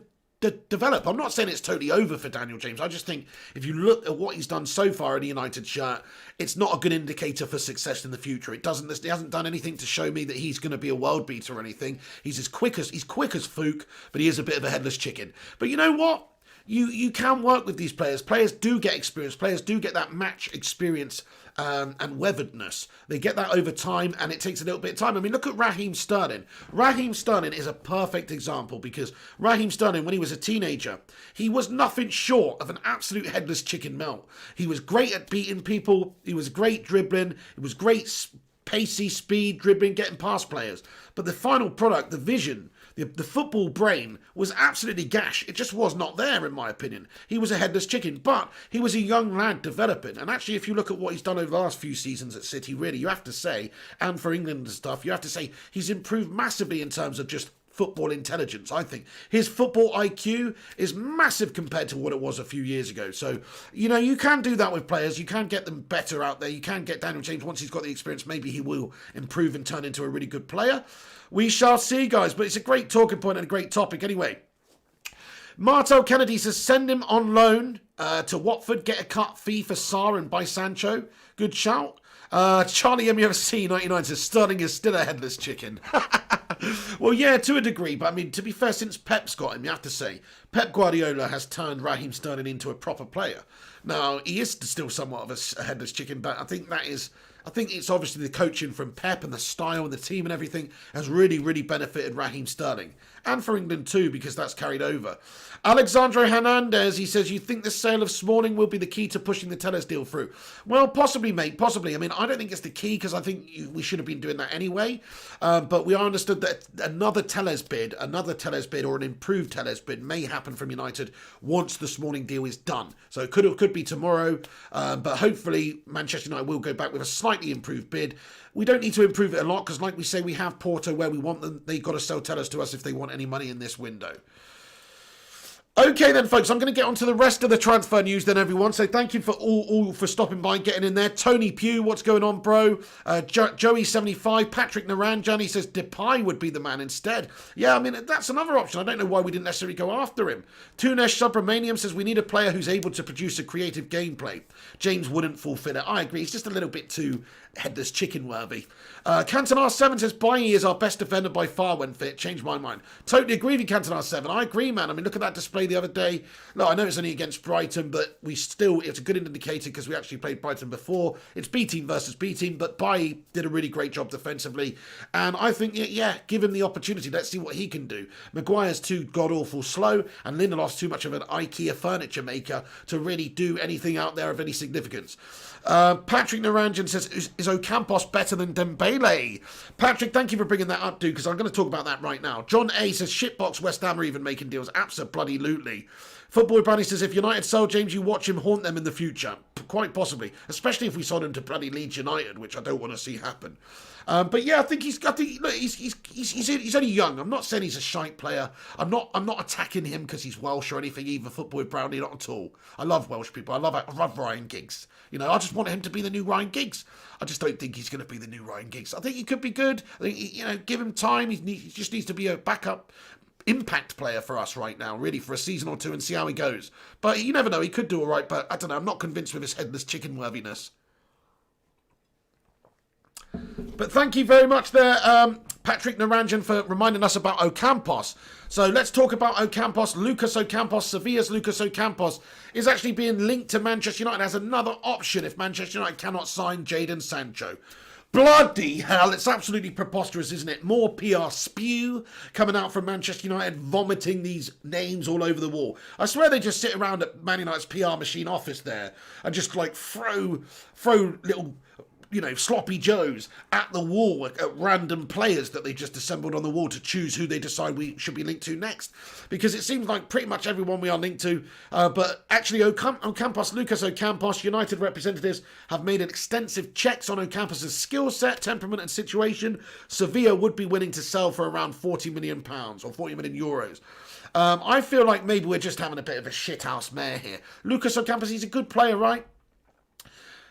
develop. I'm not saying it's totally over for Daniel James. I just think if you look at what he's done so far in the United shirt, it's not a good indicator for success in the future. He hasn't done anything to show me that he's going to be a world beater or anything. He's quick as Fook, but he is a bit of a headless chicken. But you know what? You can work with these players. Players do get experience. Players do get that match experience and weatheredness. They get that over time, and it takes a little bit of time. I mean, look at Raheem Sterling. Raheem Sterling is a perfect example because Raheem Sterling, when he was a teenager, he was nothing short of an absolute headless chicken melt. He was great at beating people. He was great dribbling. He was great pacey speed dribbling, getting past players. But the final product, the vision, the football brain was absolutely gash. It just was not there, in my opinion. He was a headless chicken, but he was a young lad developing. And actually, if you look at what he's done over the last few seasons at City, really, you have to say, and for England and stuff, you have to say he's improved massively in terms of just football intelligence, I think. His football IQ is massive compared to what it was a few years ago. So, you know, you can do that with players. You can get them better out there. You can get Daniel James, once he's got the experience, maybe he will improve and turn into a really good player. We shall see, guys. But it's a great talking point and a great topic anyway. Martel Kennedy says, send him on loan to Watford, get a cut fee for Sarr and buy Sancho. Good shout. Charlie MUFC 99 says, Sterling is still a headless chicken. Well, yeah, to a degree. But, I mean, to be fair, since Pep's got him, you have to say, Pep Guardiola has turned Raheem Sterling into a proper player. Now, he is still somewhat of a headless chicken, but I think it's obviously the coaching from Pep and the style and the team and everything has really, really benefited Raheem Sterling. And for England too, because that's carried over. Alexandro Hernandez, he says, you think the sale of Smalling will be the key to pushing the Telles deal through? Well, possibly, mate, possibly. I mean, I don't think it's the key because I think we should have been doing that anyway. But we are understood that another Telles bid or an improved Telles bid may happen from United once the Smalling deal is done. So it could be tomorrow. But hopefully Manchester United will go back with a slightly improved bid. We don't need to improve it a lot because, like we say, we have Porto where we want them. They've got to sell Telles to us if they want any money in this window. Okay then, folks, I'm going to get on to the rest of the transfer news then, everyone. So thank you for all for stopping by and getting in there. Tony Pugh, what's going on, bro? Joey75, Patrick Naranjan, he says Depay would be the man instead. Yeah, I mean, that's another option. I don't know why we didn't necessarily go after him. Tunesh Subramaniam says we need a player who's able to produce a creative gameplay. James wouldn't fulfill it. I agree. He's just a little bit too headless chicken worthy. Canton R7 says Bailly is our best defender by far when fit. Changed my mind. Totally agree with you, Canton R7. I agree, man. I mean, look at that display the other day. No, I know it's only against Brighton, but it's a good indicator because we actually played Brighton before. It's B team versus B team, but Bailly did a really great job defensively. And I think, yeah, give him the opportunity. Let's see what he can do. Maguire's too god-awful slow, and Lindelof's too much of an IKEA furniture maker to really do anything out there of any significance. Patrick Naranjan says, is Ocampos better than Dembele? Patrick, thank you for bringing that up, dude, because I'm going to talk about that right now. John A says, shitbox West Ham are even making deals. Absolutely. Football Brownie says, if United sell James, you watch him haunt them in the future. Quite possibly. Especially if we sold him to bloody Leeds United, which I don't want to see happen. But yeah, I think he's only young. I'm not saying he's a shite player. I'm not attacking him because he's Welsh or anything either. Football Brownie, not at all. I love Welsh people. I love Ryan Giggs. You know, I just want him to be the new Ryan Giggs. I just don't think he's going to be the new Ryan Giggs. I think he could be good. I think, give him time. He just needs to be a backup impact player for us right now, really, for a season or two and see how he goes. But you never know. He could do all right, but I don't know. I'm not convinced with his headless chicken worthiness. But thank you very much there, Patrick Naranjan, for reminding us about Ocampos. So let's talk about Ocampos. Lucas Ocampos, Sevilla's Lucas Ocampos, is actually being linked to Manchester United as another option if Manchester United cannot sign Jadon Sancho. Bloody hell, it's absolutely preposterous, isn't it? More PR spew coming out from Manchester United, vomiting these names all over the wall. I swear they just sit around at Man United's PR machine office there and just like throw little, sloppy joes at the wall at random players that they just assembled on the wall to choose who they decide we should be linked to next. Because it seems like pretty much everyone we are linked to, but actually Ocampos, Lucas Ocampos, United representatives have made extensive checks on Ocampos' skill set, temperament and situation. Sevilla would be willing to sell for around £40 million or 40 million euros. I feel like maybe we're just having a bit of a shithouse mare here. Lucas Ocampos, he's a good player, right?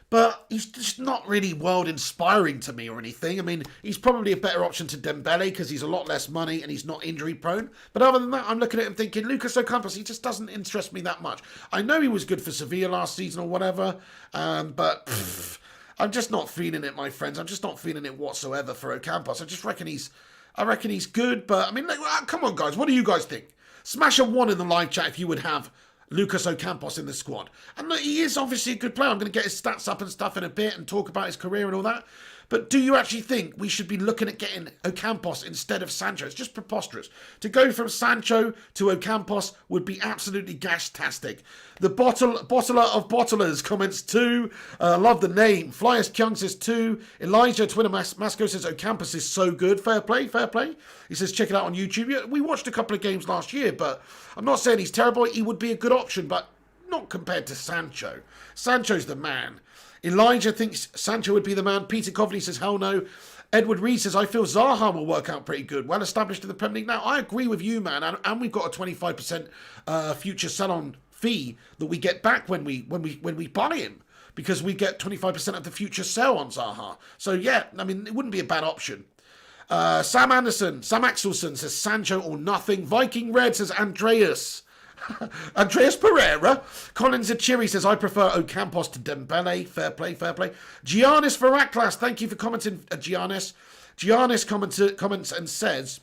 But he's just not really world-inspiring to me or anything. I mean, he's probably a better option to Dembele because he's a lot less money and he's not injury-prone. But other than that, I'm looking at him thinking, Lucas Ocampos, he just doesn't interest me that much. I know he was good for Sevilla last season or whatever, but I'm just not feeling it, my friends. I'm just not feeling it whatsoever for Ocampos. I reckon he's good, but I mean, come on, guys. What do you guys think? Smash a 1 in the live chat if you would have Lucas Ocampos in the squad. And look, he is obviously a good player. I'm going to get his stats up and stuff in a bit and talk about his career and all that. But do you actually think we should be looking at getting Ocampos instead of Sancho? It's just preposterous. To go from Sancho to Ocampos would be absolutely gash-tastic. The bottler of bottlers comments 2. Love the name. Flyers Kyung says 2. Elijah Twitter Masco says Ocampos is so good. Fair play, fair play. He says check it out on YouTube. Yeah, we watched a couple of games last year, but I'm not saying he's terrible. He would be a good option, but not compared to Sancho. Sancho's the man. Elijah thinks Sancho would be the man. Peter Coveney says, hell no. Edward Reed says, I feel Zaha will work out pretty good. Well established in the Premier League now. I agree with you, man. And we've got a 25% future sell-on fee that we get back when we buy him, because we get 25% of the future sell on Zaha. So yeah, I mean, it wouldn't be a bad option. Sam Axelson says Sancho or nothing. Viking Red says Andreas Pereira. Colin Zachiri says, I prefer Ocampos to Dembele. Fair play, fair play. Giannis Varaklas, thank you for commenting, Giannis. Giannis comments and says,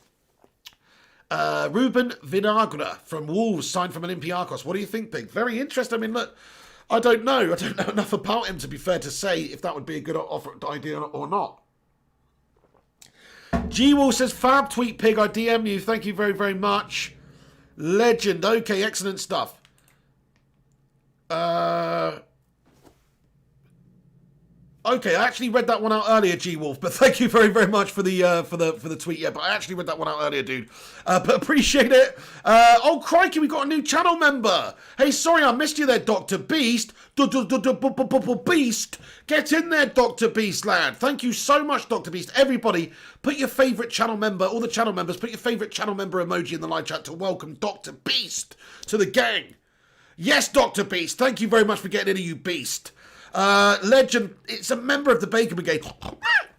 Ruben Vinagre from Wolves signed from Olympiacos. What do you think, Pig? Very interesting. I mean, look, I don't know enough about him to be fair to say if that would be a good idea or not. G-Wall says, Fab tweet, Pig, I DM you. Thank you very, very much. Legend. Okay, excellent stuff. Okay, I actually read that one out earlier, G-Wolf, but thank you very, very much for the tweet. Yeah, but I actually read that one out earlier, dude. But appreciate it. Oh, crikey, we got a new channel member. Hey, sorry I missed you there, Dr. Beast. Beast. Get in there, Dr. Beast, lad. Thank you so much, Dr. Beast. Everybody, put your favourite channel member, all the channel members, put your favourite channel member emoji in the live chat to welcome Dr. Beast to the gang. Yes, Dr. Beast. Thank you very much for getting in, you beast. Legend, it's a member of the Bacon Brigade.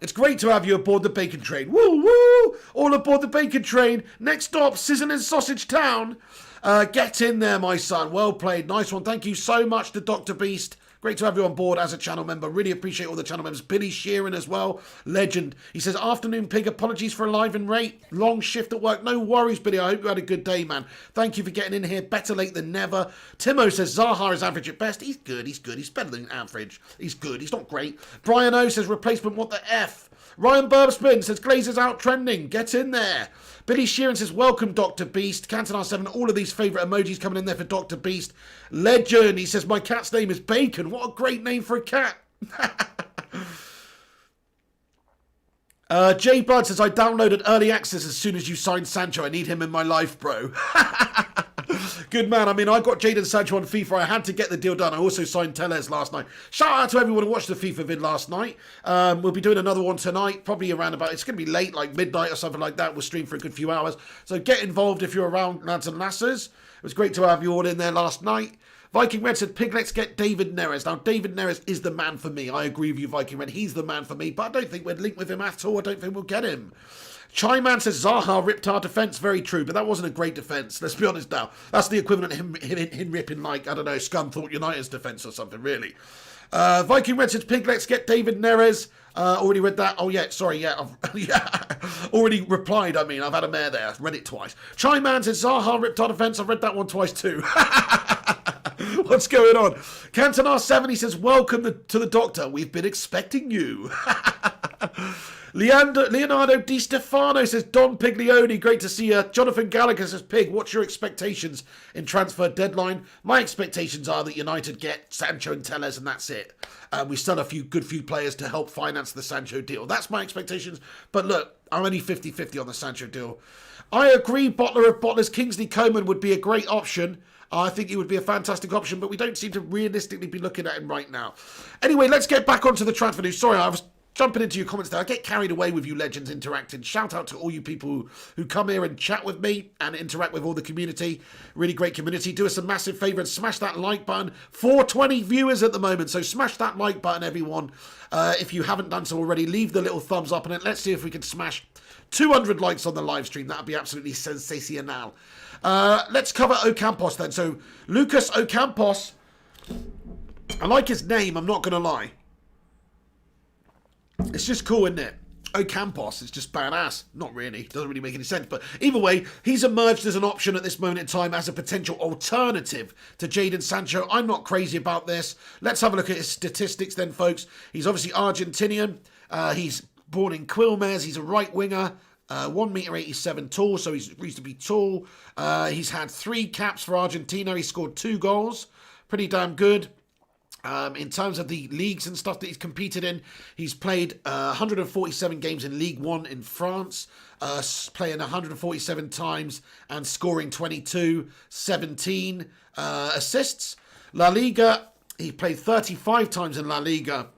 It's great to have you aboard the Bacon Train. Woo, woo! All aboard the Bacon Train. Next stop, Sizzling Sausage Town. Get in there, my son. Well played. Nice one. Thank you so much to Dr. Beast. Great to have you on board as a channel member. Really appreciate all the channel members. Billy Sheeran as well. Legend. He says, afternoon, Pig. Apologies for a live and rate. Long shift at work. No worries, Billy. I hope you had a good day, man. Thank you for getting in here. Better late than never. Timo says, Zaha is average at best. He's good. He's good. He's better than average. He's good. He's not great. Brian O says, replacement, what the F? Ryan Burbspin says, Glazer's out trending. Get in there. Billy Sheeran says, welcome, Dr. Beast. Canton7, all of these favourite emojis coming in there for Dr. Beast. Legend, he says, my cat's name is Bacon. What a great name for a cat. Jay Bud says, I downloaded early access as soon as you signed Sancho. I need him in my life, bro. Good man. I mean, I got Jadon Sancho on FIFA. I had to get the deal done. I also signed Tellez last night. Shout out to everyone who watched the FIFA vid last night. We'll be doing another one tonight, probably around about, it's going to be late, like midnight or something like that. We'll stream for a good few hours. So get involved if you're around, lads and lasses. It was great to have you all in there last night. Viking Red said, Pig, let's get David Neres. Now, David Neres is the man for me. I agree with you, Viking Red. He's the man for me, but I don't think we're linked with him at all. I don't think we'll get him. Chaiman says, Zaha ripped our defence. Very true, but that wasn't a great defence. Let's be honest now. That's the equivalent of him ripping, like, I don't know, Scunthorpe United's defence or something, really. Viking Red says, Pig, let's get David Neres. Already read that. Oh, yeah, sorry, yeah. Already replied, I mean. I've had a mare there. I've read it twice. Chaiman says, Zaha ripped our defence. I've read that one twice, too. What's going on? Cantonar7, he says, welcome to the doctor. We've been expecting you. Leonardo Di Stefano says, Don Piglioni, great to see you. Jonathan Gallagher says, Pig, what's your expectations in transfer deadline? My expectations are that United get Sancho and Tellez, and that's it. We still have a good few players to help finance the Sancho deal. That's my expectations. But look, I'm only 50-50 on the Sancho deal. I agree, Bottler of Bottlers, Kingsley Coman would be a great option. I think he would be a fantastic option, but we don't seem to realistically be looking at him right now. Anyway, let's get back onto the transfer news. Sorry, I was jumping into your comments there. I get carried away with you legends interacting. Shout out to all you people who come here and chat with me and interact with all the community. Really great community. Do us a massive favour and smash that like button. 420 viewers at the moment, so smash that like button, everyone. If you haven't done so already, leave the little thumbs up on it. Let's see if we can smash 200 likes on the live stream. That would be absolutely sensational. Let's cover Ocampos then. So, Lucas Ocampos. I like his name, I'm not going to lie. It's just cool, isn't it? Ocampos is just badass. Not really. Doesn't really make any sense. But either way, he's emerged as an option at this moment in time as a potential alternative to Jadon Sancho. I'm not crazy about this. Let's have a look at his statistics then, folks. He's obviously Argentinian. He's born in Quilmes. He's a right winger. 1.87 m tall, so he's reasonably tall. He's had 3 caps for Argentina. He scored 2 goals. Pretty damn good. In terms of the leagues and stuff that he's competed in, he's played 147 games in League One in France, playing 147 times and scoring 17 assists. La Liga, he played 35 times in La Liga,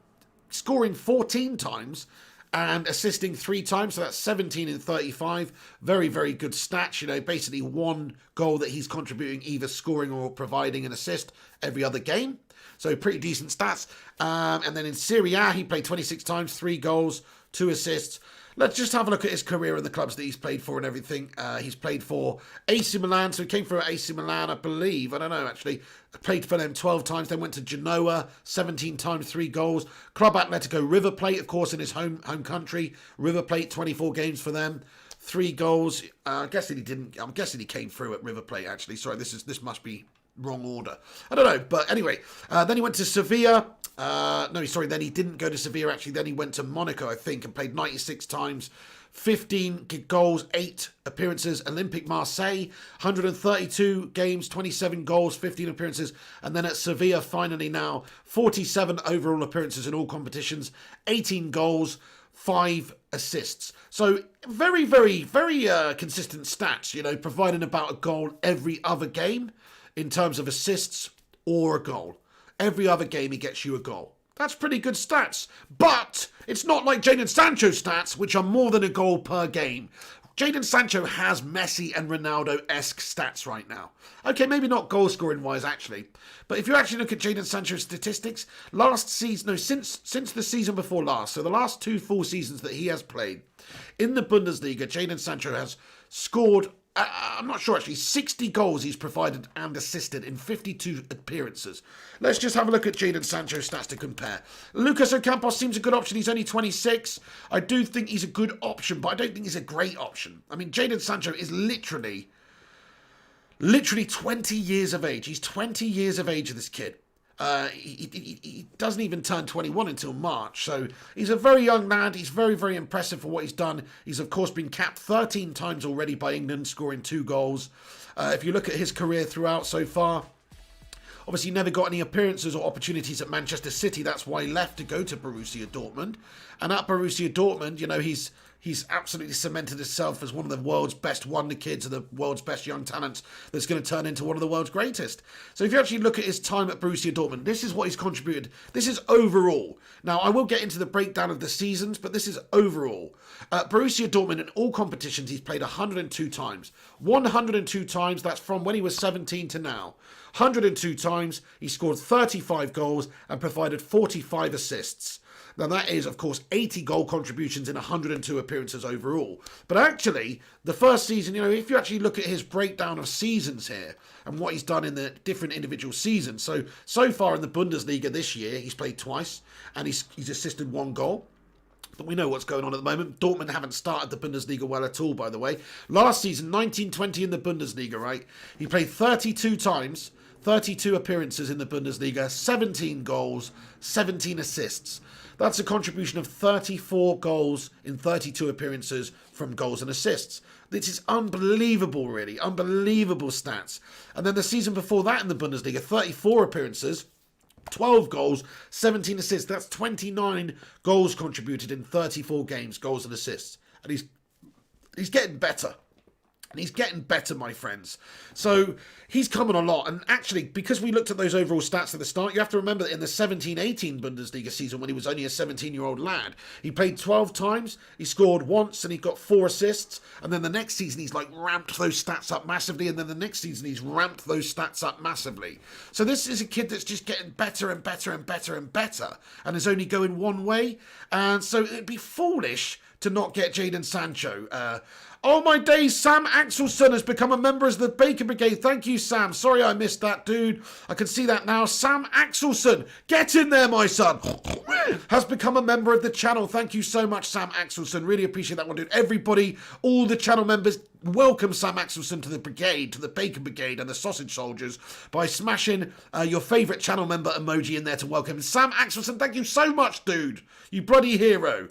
scoring 14 times and assisting 3 times, so that's 17 in 35. Very, very good stats. You know, basically 1 goal that he's contributing, either scoring or providing an assist every other game. So pretty decent stats. And then in Serie A, he played 26 times, 3 goals, 2 assists. Let's just have a look at his career and the clubs that he's played for and everything. He's played for AC Milan, so he came from AC Milan, I believe. I don't know, actually. Played for them 12 times, then went to Genoa, 17 times, 3 goals. Club Atletico River Plate, of course, in his home country. River Plate, 24 games for them, 3 goals. I'm guessing he came through at River Plate, actually. Sorry, this must be wrong order. I don't know, but anyway. Then he went to Sevilla. Then he didn't go to Sevilla, actually. Then he went to Monaco, I think, and played 96 times, 15 goals, 8 appearances. Olympique Marseille, 132 games, 27 goals, 15 appearances. And then at Sevilla, finally now, 47 overall appearances in all competitions, 18 goals, 5 assists. So very, very, very consistent stats, you know, providing about a goal every other game in terms of assists or a goal. Every other game he gets you a goal. That's pretty good stats. But it's not like Jadon Sancho's stats, which are more than a goal per game. Jadon Sancho has Messi and Ronaldo-esque stats right now. Okay, maybe not goal-scoring wise, actually. But if you actually look at Jadon Sancho's statistics, since the season before last, so the last 2 full seasons that he has played, in the Bundesliga, Jadon Sancho has scored, I'm not sure actually, 60 goals he's provided and assisted in 52 appearances. Let's just have a look at Jadon Sancho's stats to compare. Lucas Ocampos seems a good option. He's only 26. I do think he's a good option, but I don't think he's a great option. I mean, Jadon Sancho is literally 20 years of age. He's 20 years of age, this kid. He doesn't even turn 21 until March, so he's a very young lad. He's very, very impressive for what he's done. He's, of course, been capped 13 times already by England, scoring 2 goals. If you look at his career throughout so far, obviously he never got any appearances or opportunities at Manchester City. That's why he left to go to Borussia Dortmund. And at Borussia Dortmund, you know, he's absolutely cemented himself as one of the world's best wonder kids and the world's best young talents that's going to turn into one of the world's greatest. So if you actually look at his time at Borussia Dortmund, this is what he's contributed. This is overall. Now, I will get into the breakdown of the seasons, but this is overall. At Borussia Dortmund, in all competitions, he's played 102 times. 102 times, that's from when he was 17 to now. 102 times, he scored 35 goals and provided 45 assists. Now, that is, of course, 80 goal contributions in 102 appearances overall. But actually, the first season, you know, if you actually look at his breakdown of seasons here and what he's done in the different individual seasons. So far in the Bundesliga this year, he's played twice and he's assisted 1 goal. But we know what's going on at the moment. Dortmund haven't started the Bundesliga well at all, by the way. Last season, 19-20 in the Bundesliga, right? He played 32 times, 32 appearances in the Bundesliga, 17 goals, 17 assists. That's a contribution of 34 goals in 32 appearances from goals and assists. This is unbelievable, really. Unbelievable stats. And then the season before that in the Bundesliga, 34 appearances, 12 goals, 17 assists. That's 29 goals contributed in 34 games, goals and assists. And he's getting better. And he's getting better, my friends. So he's coming a lot. And actually, because we looked at those overall stats at the start, you have to remember that in the 17-18 Bundesliga season, when he was only a 17-year-old lad, he played 12 times, he scored once, and he got 4 assists. And then the next season, he's like ramped those stats up massively. And then the next season, he's ramped those stats up massively. So this is a kid that's just getting better and better and better and better, and is only going one way. And so it'd be foolish to not get Jadon Sancho. Oh my days, Sam Axelson has become a member of the Bacon Brigade. Thank you, Sam. Sorry I missed that, dude. I can see that now. Sam Axelson, get in there, my son. Has become a member of the channel. Thank you so much, Sam Axelson. Really appreciate that one, dude. Everybody, all the channel members, welcome Sam Axelson to the brigade, to the Bacon Brigade and the Sausage Soldiers by smashing your favourite channel member emoji in there to welcome him. Sam Axelson, thank you so much, dude. You bloody hero.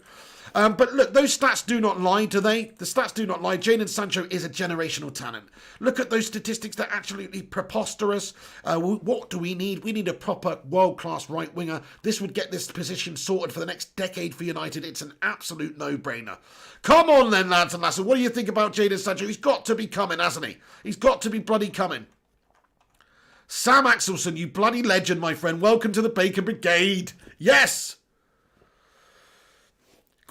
But look, those stats do not lie, do they? The stats do not lie. Jadon Sancho is a generational talent. Look at those statistics. They're absolutely preposterous. What do we need? We need a proper world-class right winger. This would get this position sorted for the next decade for United. It's an absolute no-brainer. Come on then, lads and lasses. What do you think about Jadon Sancho? He's got to be coming, hasn't he? He's got to be bloody coming. Sam Axelson, you bloody legend, my friend. Welcome to the Bacon Brigade. Yes!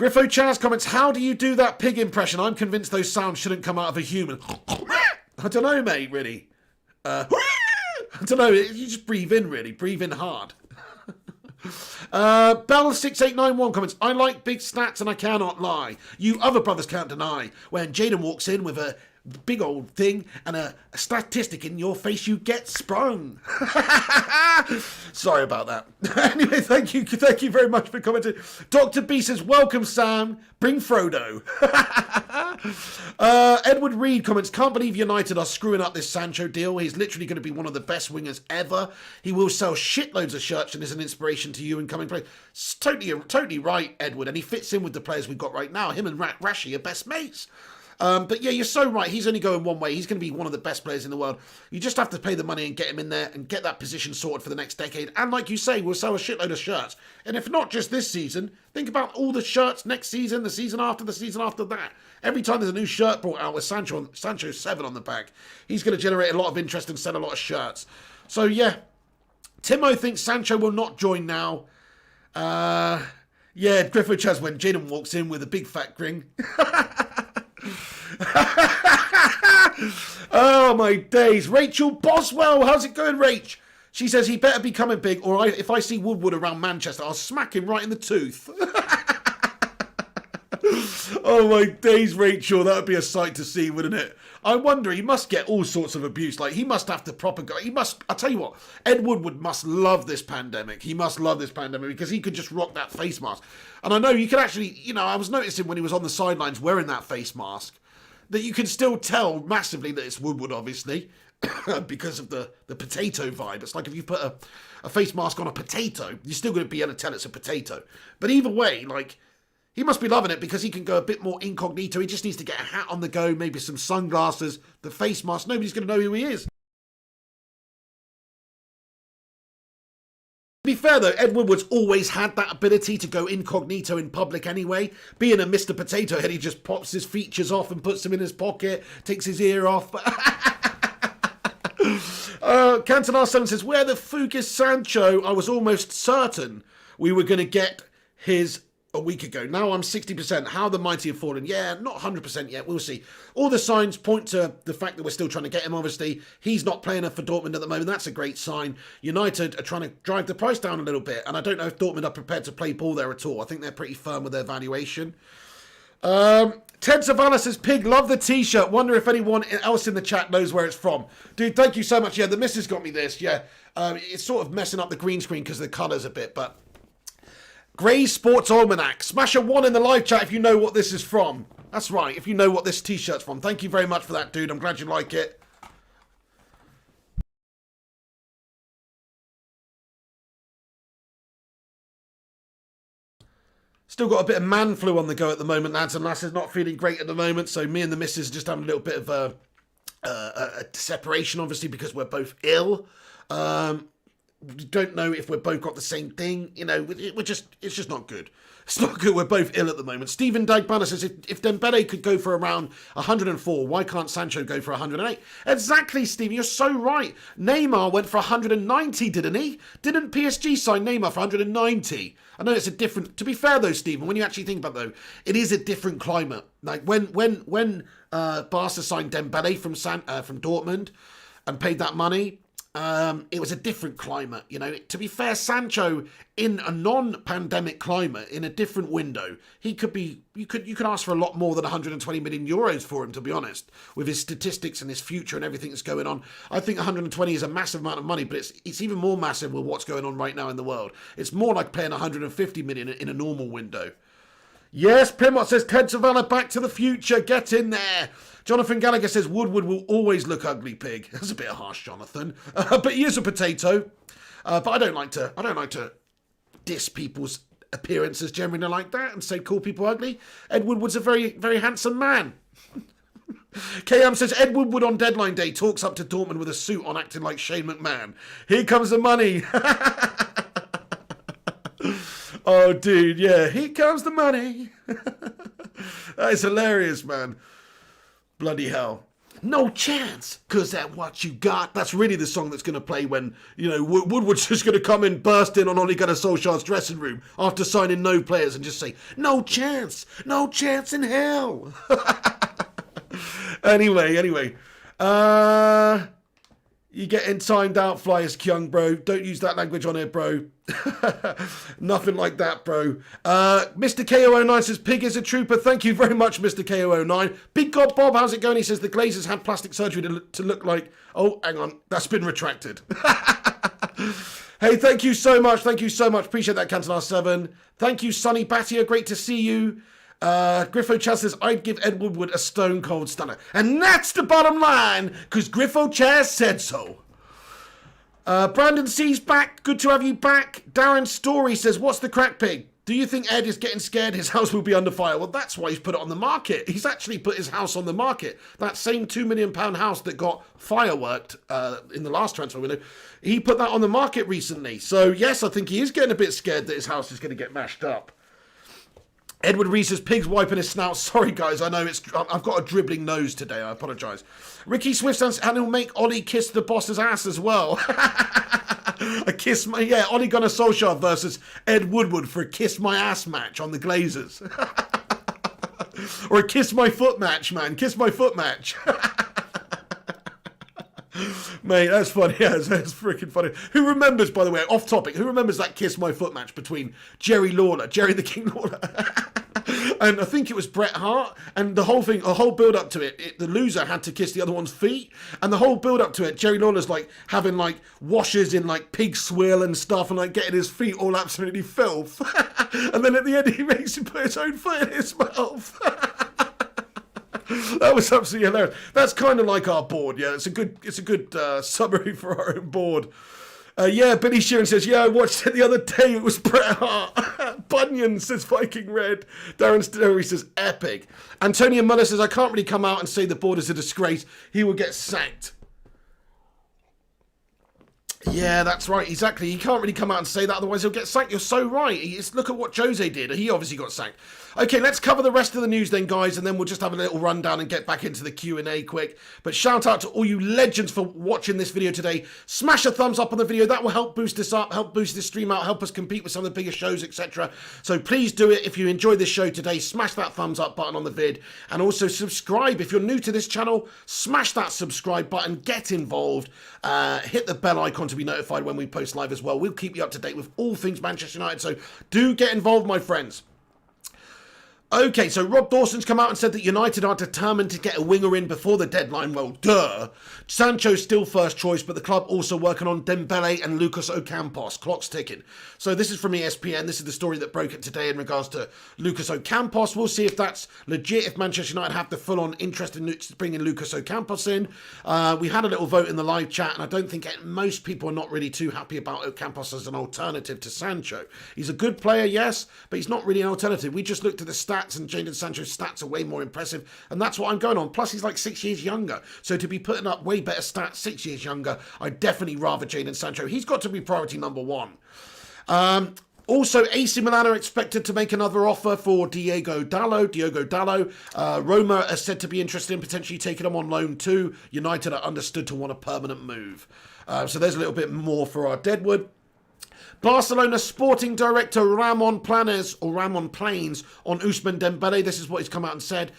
Griffo Chaz comments, how do you do that pig impression? I'm convinced those sounds shouldn't come out of a human. I don't know, mate, really. I don't know, you just breathe in, really. Breathe in hard. Bell6891 comments, I like big stats and I cannot lie. You other brothers can't deny. When Jaden walks in with a big old thing and a statistic in your face, you get sprung. Sorry about that. Anyway, thank you very much for commenting. Dr. B says, welcome Sam, bring Frodo. Edward Reed comments, can't believe United are screwing up this Sancho deal. He's literally going to be one of the best wingers ever. He will sell shitloads of shirts and is an inspiration to you in coming players. It's totally right, Edward, and he fits in with the players we've got right now. Him and Rashi are best mates. But yeah, you're so right. He's only going one way. He's going to be one of the best players in the world. You just have to pay the money and get him in there and get that position sorted for the next decade. And like you say, we'll sell a shitload of shirts. And if not just this season, think about all the shirts next season, the season after that. Every time there's a new shirt brought out with Sancho's 7 on the back, he's going to generate a lot of interest and sell a lot of shirts. So yeah, Timo thinks Sancho will not join now. Yeah, Griffith Chaz when Jaden walks in with a big fat grin. Oh my days. Rachel Boswell, how's it going, Rach? She says he better be coming big, or if I see Woodward around Manchester, I'll smack him right in the tooth. Oh my days, Rachel, that would be a sight to see, wouldn't it? I wonder, he must get all sorts of abuse. Like, he must have to proper go. I'll tell you what, Ed Woodward must love this pandemic. He must love this pandemic because he could just rock that face mask. And I know you can actually, I was noticing when he was on the sidelines wearing that face mask, that you can still tell massively that it's Woodward, obviously, because of the potato vibe. It's like if you put a face mask on a potato, you're still going to be able to tell it's a potato. But either way, like, he must be loving it because he can go a bit more incognito. He just needs to get a hat on the go, maybe some sunglasses, the face mask. Nobody's going to know who he is. To be fair though, Ed Woodward's always had that ability to go incognito in public anyway. Being a Mr. Potato Head, he just pops his features off and puts them in his pocket, takes his ear off. Cantonar 7 says, where the fuck is Sancho? I was almost certain we were going to get his a week ago. Now I'm 60%. How the mighty have fallen. Yeah, not 100% yet. We'll see. All the signs point to the fact that we're still trying to get him, obviously. He's not playing for Dortmund at the moment. That's a great sign. United are trying to drive the price down a little bit, and I don't know if Dortmund are prepared to play ball there at all. I think they're pretty firm with their valuation. Ted Savannah says, Pig, love the t-shirt. Wonder if anyone else in the chat knows where it's from. Dude, thank you so much. Yeah, the missus got me this. Yeah, it's sort of messing up the green screen because of the colours a bit, but Grey Sports Almanac. Smash a 1 in the live chat if you know what this is from. That's right, if you know what this t-shirt's from. Thank you very much for that, dude. I'm glad you like it. Still got a bit of man flu on the go at the moment, lads and lasses. Not feeling great at the moment, so me and the missus are just having a little bit of a separation, obviously, because we're both ill. We don't know if we've both got the same thing. It's just not good. It's not good. We're both ill at the moment. Stephen Dagbanner says, if Dembele could go for around 104, why can't Sancho go for 108? Exactly, Stephen. You're so right. Neymar went for 190, didn't he? Didn't PSG sign Neymar for 190? I know it's a different... To be fair, though, Stephen, when you actually think about it, though, it is a different climate. Like, when Barca signed Dembele from Dortmund and paid that money... it was a different climate, To be fair, Sancho in a non-pandemic climate, in a different window, he could be. You could ask for a lot more than 120 million euros for him, to be honest, with his statistics and his future and everything that's going on. I think 120 is a massive amount of money, but it's even more massive with what's going on right now in the world. It's more like paying 150 million in a normal window. Yes, Primot says, Ted Savannah, Back to the Future, get in there. Jonathan Gallagher says, Woodward will always look ugly, Pig. That's a bit harsh, Jonathan. But he is a potato. But I don't like to diss people's appearances generally like that and say call people ugly. Ed Woodward's a very, very handsome man. KM says, Ed Woodward on deadline day talks up to Dortmund with a suit on acting like Shane McMahon. Here comes the money. Oh, dude, yeah. Here comes the money. That is hilarious, man. Bloody hell. No chance, cause that what you got. That's really the song that's going to play when, Woodward's just going to come in, burst in on Ole Gunnar Solskjaer's dressing room after signing no players and just say, no chance in hell. Anyway. You getting timed out, Flyers Kyung, bro. Don't use that language on here, bro. Nothing like that, bro. Mr. KO09 says, Pig is a trooper. Thank you very much, Mr. KO09. Big God Bob, how's it going? He says, the Glazers had plastic surgery to look like... Oh, hang on. That's been retracted. Hey, thank you so much. Appreciate that, Cantonar 7. Thank you, Sonny Battier. Great to see you. Griffo Chaz says, I'd give Ed Woodward a stone cold stunner. And that's the bottom line, because Griffo Chaz said so. Brandon C's back. Good to have you back. Darren Story says, what's the crack, Pig? Do you think Ed is getting scared his house will be under fire? Well, that's why he's put it on the market. He's actually put his house on the market. That same £2 million house that got fireworked in the last transfer window, he put that on the market recently. So, yes, I think he is getting a bit scared that his house is going to get mashed up. Edward Reese says, Pig's wiping his snout. Sorry, guys, I know I've got a dribbling nose today. I apologise. Ricky Swift says, and he'll make Ollie kiss the boss's ass as well. Ole Gunnar Solskjaer versus Ed Woodward for a kiss my ass match on the Glazers. Or a kiss my foot match, man. Kiss my foot match. Mate, that's funny. Yeah, that's freaking funny. Who remembers, by the way, off topic, who remembers that kiss my foot match between Jerry the King Lawler, and I think it was Bret Hart, and the whole build up to it, the loser had to kiss the other one's feet, and the whole build up to it, Jerry Lawler's like having like washes in like pig swill and stuff, and like getting his feet all absolutely filth, and then at the end he makes him put his own foot in his mouth. That was absolutely hilarious. That's kind of like our board, yeah. It's a good summary for our own board. Yeah, Billy Sheeran says, yeah, I watched it the other day. It was Bret Hart. Bunyan says Viking Red. Darren Story says epic. Antonio Muller says, I can't really come out and say the board is a disgrace. He will get sacked. Yeah, that's right, exactly. He can't really come out and say that, otherwise he'll get sacked. You're so right. Look at what Jose did. He obviously got sacked. Okay, let's cover the rest of the news then, guys, and then we'll just have a little rundown and get back into the Q&A quick. But shout out to all you legends for watching this video today. Smash a thumbs up on the video. That will help boost this up, help boost this stream out, help us compete with some of the bigger shows, etc. So please do it. If you enjoyed this show today, smash that thumbs up button on the vid. And also subscribe. If you're new to this channel, smash that subscribe button. Get involved. Hit the bell icon to be notified when we post live as well. We'll keep you up to date with all things Manchester United. So do get involved, my friends. Okay, so Rob Dawson's come out and said that United are determined to get a winger in before the deadline. Well, duh. Sancho's still first choice, but the club also working on Dembele and Lucas Ocampos. Clock's ticking. So this is from ESPN. This is the story that broke it today in regards to Lucas Ocampos. We'll see if that's legit, if Manchester United have the full-on interest in bringing Lucas Ocampos in. We had a little vote in the live chat, and I don't think most people are not really too happy about Ocampos as an alternative to Sancho. He's a good player, yes, but he's not really an alternative. We just looked at the stats, and Jadon Sancho's stats are way more impressive, and that's what I'm going on. Plus, he's like 6 years younger, so to be putting up way better stats 6 years younger, I'd definitely rather Jadon Sancho. He's got to be priority number one. Also, AC Milan are expected to make another offer for Diogo Dalot. Roma are said to be interested in potentially taking him on loan too. United are understood to want a permanent move. So there's a little bit more for our Deadwood. Barcelona sporting director Ramon Planes on Ousmane Dembele. This is what he's come out and said.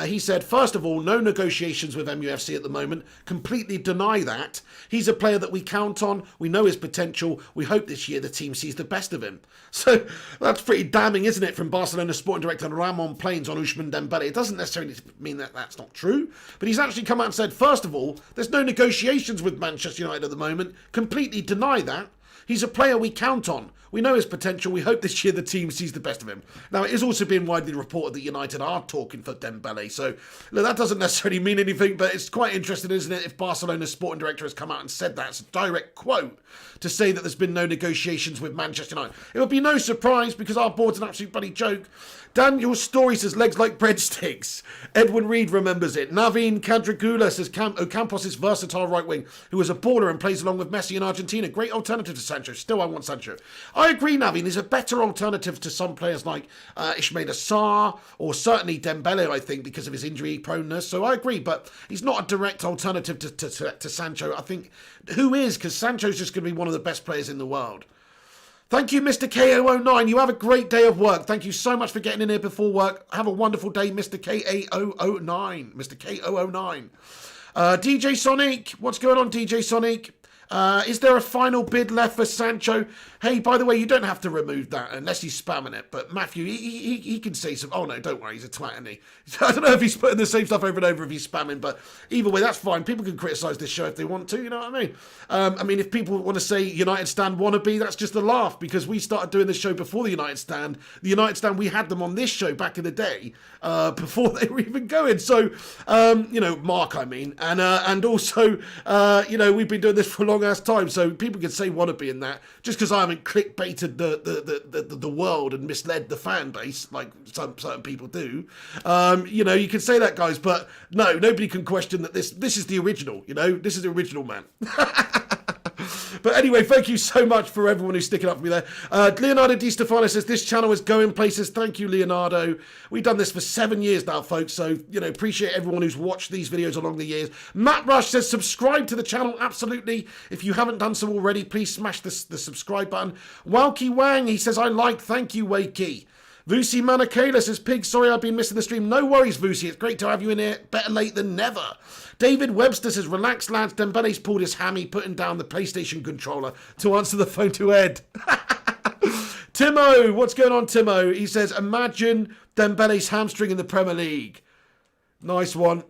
He said, first of all, no negotiations with MUFC at the moment. Completely deny that. He's a player that we count on. We know his potential. We hope this year the team sees the best of him. So that's pretty damning, isn't it, from Barcelona sporting director Ramon Planes on Ousmane Dembele. It doesn't necessarily mean that that's not true, but he's actually come out and said, first of all, there's no negotiations with Manchester United at the moment. Completely deny that. He's a player we count on. We know his potential. We hope this year the team sees the best of him. Now, it is also being widely reported that United are talking for Dembele. So, look, that doesn't necessarily mean anything, but it's quite interesting, isn't it, if Barcelona's sporting director has come out and said that. It's a direct quote to say that there's been no negotiations with Manchester United. It would be no surprise because our board's an absolute bloody joke. Daniel Story says legs like breadsticks. Edwin Reed remembers it. Naveen Kadragula says Ocampos is versatile right wing who is a baller and plays along with Messi in Argentina. Great alternative to Sancho. Sancho. Still, I want Sancho. I agree, Navin. He's a better alternative to some players like Ismail Assar or certainly Dembele, I think, because of his injury proneness. So I agree, but he's not a direct alternative to Sancho. I think who is, because Sancho's just going to be one of the best players in the world. Thank you, Mr. KO09. You have a great day of work. Thank you so much for getting in here before work. Have a wonderful day, Mr. KO09. Mr. KO09. DJ Sonic. What's going on, DJ Sonic? Is there a final bid left for Sancho? Hey, by the way, you don't have to remove that unless he's spamming it. But Matthew, he can say some... Oh, no, don't worry. He's a twat, isn't he? I don't know if he's putting the same stuff over and over if he's spamming. But either way, that's fine. People can criticise this show if they want to. You know what I mean? If people want to say United Stand wannabe, that's just a laugh. Because we started doing this show before the United Stand. The United Stand, we had them on this show back in the day. Before they were even going. So, Mark, I mean. And also, we've been doing this for a long ass time. So people can say wannabe in that. Just because I haven't clickbaited the world and misled the fan base like some certain people do. You can say that, guys, but no, nobody can question that this is the original, this is the original, man. But anyway, thank you so much for everyone who's sticking up for me there. Leonardo Di Stefano says, this channel is going places. Thank you, Leonardo. We've done this for 7 years now, folks. So, appreciate everyone who's watched these videos along the years. Matt Rush says, subscribe to the channel. Absolutely. If you haven't done so already, please smash the subscribe button. Walkie Wang, he says, I like. Thank you, Wakey. Vusi Manakela says, Pig, sorry I've been missing the stream. No worries, Vusi. It's great to have you in here. Better late than never. David Webster says, relax, lads. Dembele's pulled his hammy, putting down the PlayStation controller to answer the phone to Ed. Timo, what's going on, Timo? He says, imagine Dembele's hamstring in the Premier League. Nice one.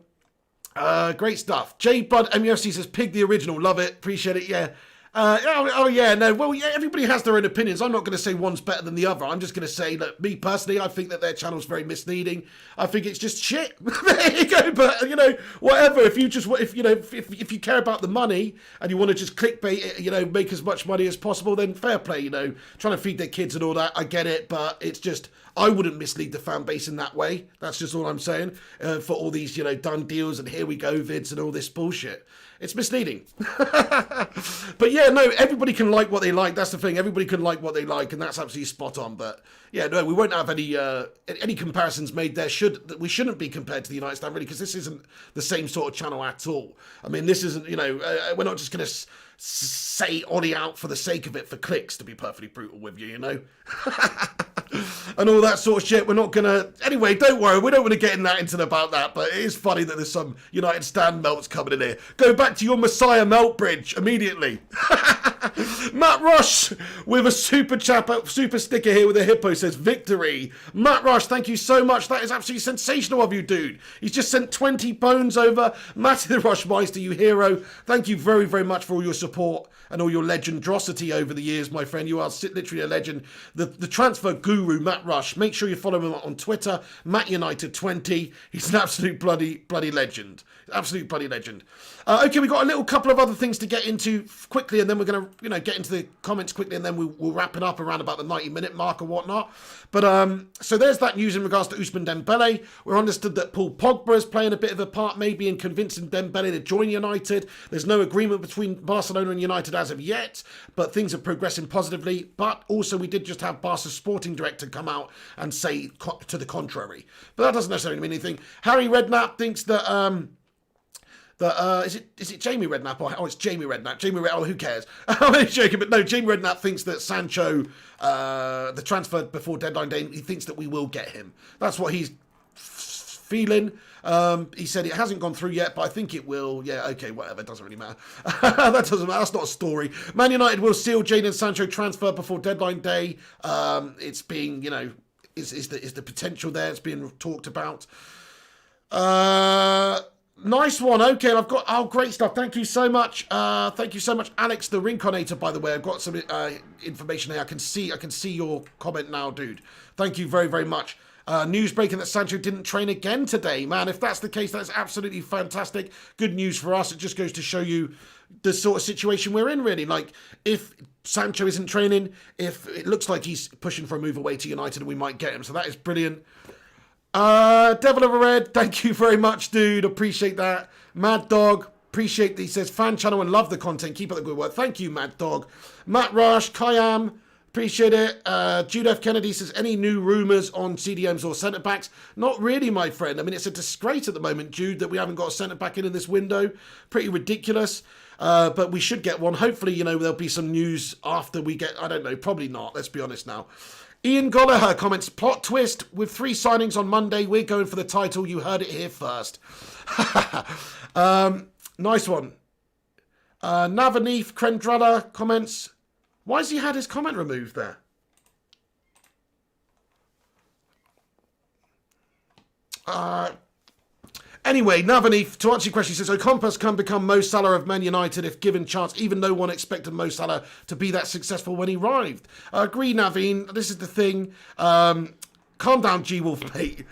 Great stuff. J Bud MUFC says, Pig the original. Love it. Appreciate it. Yeah. Everybody has their own opinions. I'm not going to say one's better than the other. I'm just going to say that me personally, I think that their channel's very misleading. I think it's just shit. There you go. But whatever. If you care about the money and you want to just clickbait, make as much money as possible, then fair play. Trying to feed their kids and all that. I get it, but it's just I wouldn't mislead the fan base in that way. That's just all I'm saying. For all these done deals and here we go vids and all this bullshit. It's misleading. But yeah, no, everybody can like what they like. That's the thing. Everybody can like what they like, and that's absolutely spot on. But yeah, no, we won't have any comparisons made there. We shouldn't be compared to the United Stand, really, because this isn't the same sort of channel at all. I mean, this isn't, we're not just going to say Ollie out for the sake of it for clicks, to be perfectly brutal with you, and all that sort of shit. We're not gonna... Anyway, don't worry, we don't want to get about that, but it is funny that there's some United Stand melts coming in here. Go back to your Messiah melt bridge immediately. Matt Rush with a super sticker here with a hippo says victory. Matt Rush, thank you so much. That is absolutely sensational of you, dude. He's just sent 20 bones over. Matty the Rushmeister, you hero. Thank you very, very much for all your support and all your legendrosity over the years, my friend. You are literally a legend. The transfer guru, Matt Rush. Make sure you follow him on Twitter, MattUnited20. He's an absolute bloody legend. Absolute bloody legend. Okay, we've got a little couple of other things to get into quickly, and then we're going to, get into the comments quickly, and then we'll wrap it up around about the 90-minute mark or whatnot. But, so there's that news in regards to Ousmane Dembele. We're understood that Paul Pogba is playing a bit of a part maybe in convincing Dembele to join United. There's no agreement between Barcelona and United as of yet, but things are progressing positively. But also we did just have Barca's sporting director come out and say to the contrary. But that doesn't necessarily mean anything. Harry Redknapp thinks that... is it Jamie Redknapp? Oh, it's Jamie Redknapp. Oh, who cares? I'm only joking, but no, Jamie Redknapp thinks that Sancho, the transfer before deadline day, he thinks that we will get him. That's what he's feeling. He said it hasn't gone through yet, but I think it will. Yeah, okay, whatever. It doesn't really matter. That doesn't matter. That's not a story. Man United will seal Jadon Sancho transfer before deadline day. It's being, is the potential there? It's being talked about. Nice one. Okay, I've got... great stuff. Thank you so much. Thank you so much, Alex, the Rinconator, by the way. I've got some information here. I can see your comment now, dude. Thank you very, very much. News breaking that Sancho didn't train again today. Man, if that's the case, that's absolutely fantastic. Good news for us. It just goes to show you the sort of situation we're in, really. Like, if Sancho isn't training, if it looks like he's pushing for a move away to United, and we might get him. So that is brilliant. Devil of a Red, thank you very much, dude. Appreciate that. Mad Dog, Appreciate that he says, fan channel and love the content. Keep up the good work. Thank you, Mad Dog. Matt Rush, Kayam, appreciate it. Jude F. Kennedy says, any new rumours on CDMs or centre-backs? Not really, my friend. I mean, it's a disgrace at the moment, Jude, that we haven't got a centre-back in this window. Pretty ridiculous. But we should get one. Hopefully, you know, there'll be some news after we get, I don't know, probably not. Let's be honest now. Ian Gallagher comments, plot twist, with 3 signings on Monday, we're going for the title. You heard it here first. Nice one. Navaneef Krendrella comments, why has he had his comment removed there? Anyway, Navaneef, to answer your question, he says, Ocampos can become Mo Salah of Man United if given chance, even though one expected Mo Salah to be that successful when he arrived. I agree, Naveen. This is the thing. Calm down, G-Wolf, mate.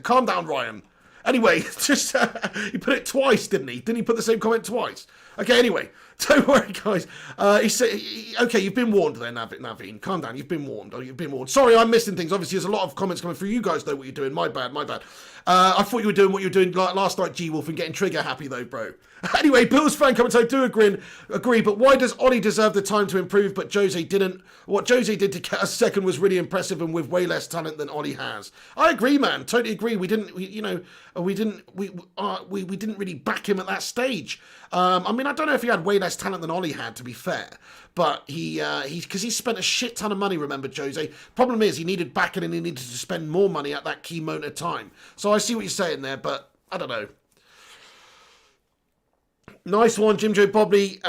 Calm down, Ryan. Anyway, just he put it twice, didn't he? Didn't he put the same comment twice? Okay, anyway, don't worry, guys. He said, okay, you've been warned there, Naveen. Calm down, you've been warned. You've been warned. Sorry, I'm missing things. Obviously, there's a lot of comments coming through. You guys know what you're doing. My bad. I thought you were doing what you were doing last night, G-Wolf, and getting trigger happy, though, bro. Anyway, Bill's fan comments, I do agree, but why does Ollie deserve the time to improve, but Jose didn't? What Jose did to get us second was really impressive and with way less talent than Ollie has. I agree, man. Totally agree. We didn't really back him at that stage. I mean, I don't know if he had way less talent than Ollie had, to be fair, but because he spent a shit ton of money, remember, Jose. Problem is, he needed backing and he needed to spend more money at that key moment of time. So I see what you're saying there, but I don't know. Nice one, Jim Joe Bobley.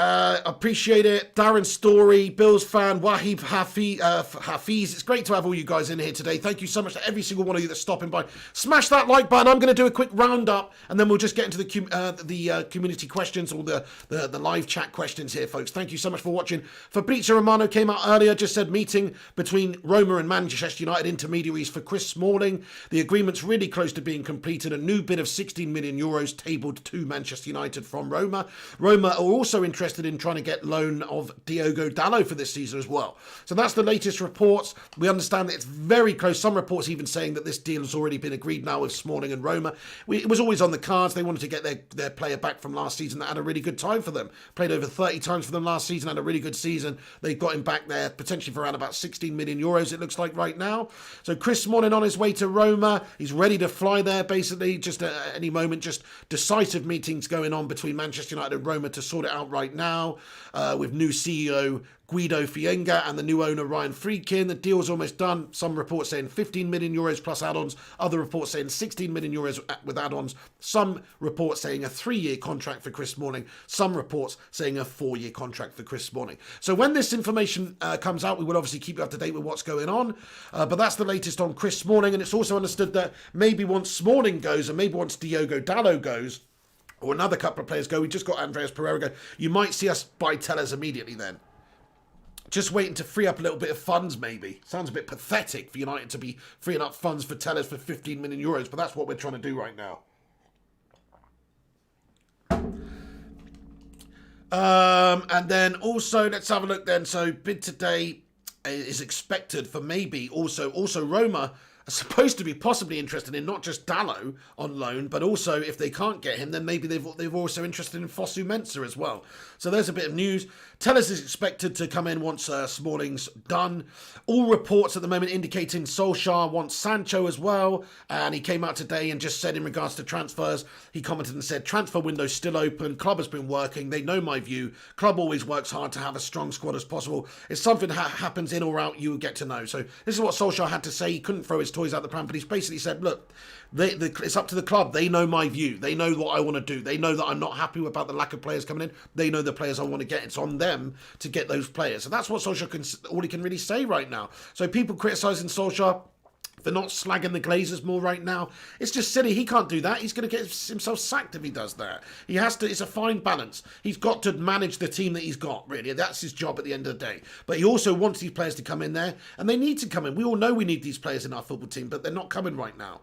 Appreciate it. Darren Story, Bills fan, Wahib Hafiz. It's great to have all you guys in here today. Thank you so much to every single one of you that's stopping by. Smash that like button. I'm going to do a quick roundup, and then we'll just get into the community questions or the live chat questions here, folks. Thank you so much for watching. Fabrizio Romano came out earlier, just said meeting between Roma and Manchester United intermediaries for Chris Smalling. The agreement's really close to being completed. A new bid of 16 million euros tabled to Manchester United from Roma. Roma are also interested in trying to get loan of Diogo Dalot for this season as well. So that's the latest reports. We understand that it's very close. Some reports even saying that this deal has already been agreed now with Smalling and Roma. It was always on the cards. They wanted to get their player back from last season that had a really good time for them. Played over 30 times for them last season, had a really good season. They've got him back there potentially for around about 16 million euros, it looks like right now. So Chris Smalling on his way to Roma. He's ready to fly there basically, just at any moment. Just decisive meetings going on between Manchester United and Roma to sort it out right now, with new CEO Guido Fienga and the new owner Ryan Friedkin. The deal's almost done. Some reports saying 15 million euros plus add-ons. Other reports saying 16 million euros with add-ons. Some reports saying a 3-year contract for Chris Smalling. Some reports saying a 4-year contract for Chris Smalling. So when this information comes out, we will obviously keep you up to date with what's going on. But that's the latest on Chris Smalling. And it's also understood that maybe once Smalling goes and maybe once Diogo Dalot goes, or another couple of players go, we just got Andreas Pereira go, you might see us buy Tellers immediately then. Just waiting to free up a little bit of funds, maybe. Sounds a bit pathetic for United to be freeing up funds for Tellers for 15 million euros, but that's what we're trying to do right now. And then also, let's have a look then. So bid today is expected for maybe also Roma are supposed to be possibly interested in not just Dalot on loan, but also if they can't get him, then maybe they've also interested in Fosu Mensah as well. So there's a bit of news. Tellers is expected to come in once Smalling's done. All reports at the moment indicating Solskjaer wants Sancho as well. And he came out today and just said in regards to transfers, he commented and said, transfer window's still open. Club has been working. They know my view. Club always works hard to have as strong squad as possible. If something happens in or out, you will get to know. So this is what Solskjaer had to say. He couldn't throw his toys out the pram, but he's basically said, look, it's up to the club. They know my view. They know what I want to do. They know that I'm not happy about the lack of players coming in. They know the players I want to get. It's on them to get those players. So that's what Solskjaer all he can really say right now. So people criticising Solskjaer for not slagging the Glazers more right now, it's just silly. He can't do that. He's going to get himself sacked if he does that. He has to. It's a fine balance. He's got to manage the team that he's got, really. That's his job at the end of the day. But he also wants these players to come in there, and they need to come in. We all know we need these players in our football team, but they're not coming right now.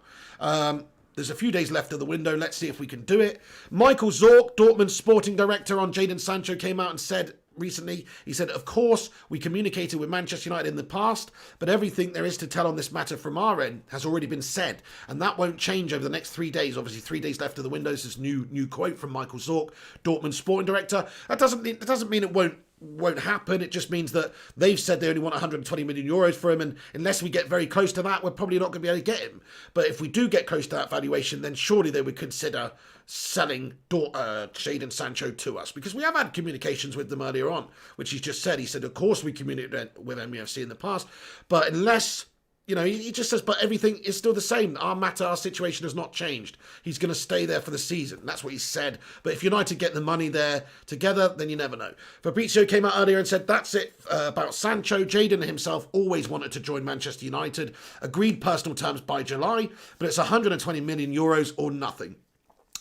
There's a few days left of the window. Let's see if we can do it. Michael Zorc, Dortmund's sporting director on Jadon Sancho, came out and said recently. He said, of course, we communicated with Manchester United in the past, but everything there is to tell on this matter from our end has already been said, and that won't change over the next 3 days. Obviously, 3 days left of the window. This new quote from Michael Zorc, Dortmund sporting director. That doesn't mean it won't happen. It just means that they've said they only want 120 million euros for him, and unless we get very close to that, we're probably not going to be able to get him. But if we do get close to that valuation, then surely they would consider selling Jadon Sancho to us, because we have had communications with them earlier on, which he's just said. He said, of course we communicated with MUFC in the past, but unless, you know, he just says, but everything is still the same. Our situation has not changed. He's going to stay there for the season. That's what he said. But if United get the money there together, then you never know. Fabrizio came out earlier and said, that's it about Sancho. Jadon himself always wanted to join Manchester United. Agreed personal terms by July, but it's 120 million euros or nothing.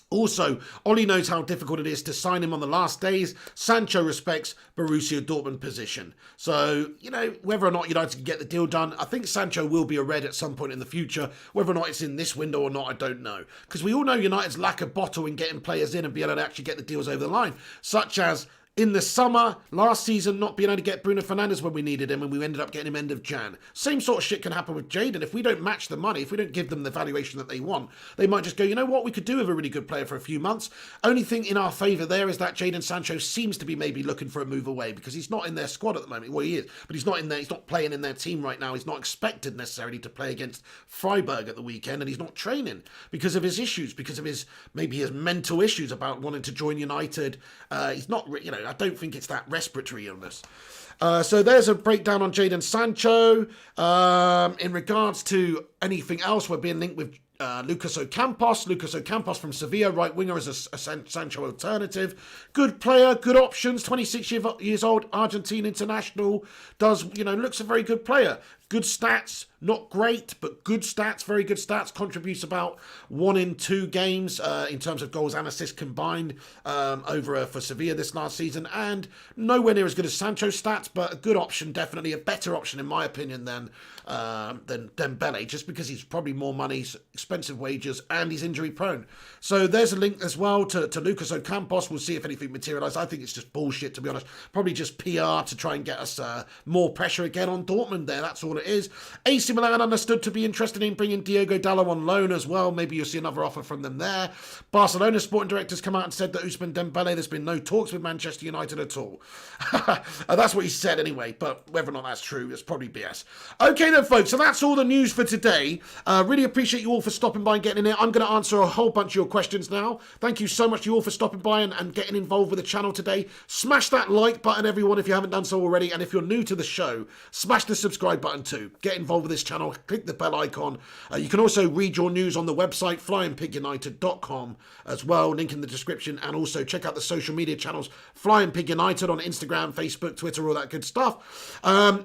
Also, Oli knows how difficult it is to sign him on the last days. Sancho respects Borussia Dortmund position. So, you know, whether or not United can get the deal done, I think Sancho will be a red at some point in the future. Whether or not it's in this window or not, I don't know. Because we all know United's lack of bottle in getting players in and being able to actually get the deals over the line. Such as in the summer, last season, not being able to get Bruno Fernandes when we needed him, and we ended up getting him end of Jan. Same sort of shit can happen with Jadon. If we don't match the money, if we don't give them the valuation that they want, they might just go, you know what, we could do with a really good player for a few months. Only thing in our favour there is that Jadon Sancho seems to be maybe looking for a move away, because he's not in their squad at the moment. Well, he is, but he's not in there. He's not playing in their team right now. He's not expected necessarily to play against Freiburg at the weekend, and he's not training because of his issues, because of his mental issues about wanting to join United. He's not, you know, I don't think it's that respiratory illness. So there's a breakdown on Jadon Sancho. In regards to anything else, we're being linked with Lucas Ocampos. Lucas Ocampos from Sevilla, right winger, as a Sancho alternative. Good player, good options. 26 years old, Argentine international. Does, you know, looks a very good player. Good stats, not great, but good stats, very good stats. Contributes about 1 in 2 games in terms of goals and assists combined for Sevilla this last season. And nowhere near as good as Sancho's stats, but a good option, definitely a better option in my opinion than Dembele, just because he's probably more money, expensive wages, and he's injury prone. So there's a link as well to Lucas Ocampos. We'll see if anything materialises. I think it's just bullshit, to be honest. Probably just PR to try and get us more pressure again on Dortmund there. That's all it is. AC Milan understood to be interested in bringing Diogo Dalot on loan as well. Maybe you'll see another offer from them there. Barcelona sporting directors come out and said that Ousmane Dembele, there's been no talks with Manchester United at all. That's what he said anyway, but whether or not that's true, it's probably BS. Okay then, folks, so that's all the news for today. Really appreciate you all for stopping by and getting in here. I'm going to answer a whole bunch of your questions now. Thank you so much to you all for stopping by and getting involved with the channel today. Smash that like button, everyone, if you haven't done so already. And if you're new to the show, smash the subscribe button too. Get involved with this channel. Click the bell icon. You can also read your news on the website, flyingpigunited.com as well. Link in the description. And also check out the social media channels, Flying Pig United on Instagram, Facebook, Twitter, all that good stuff.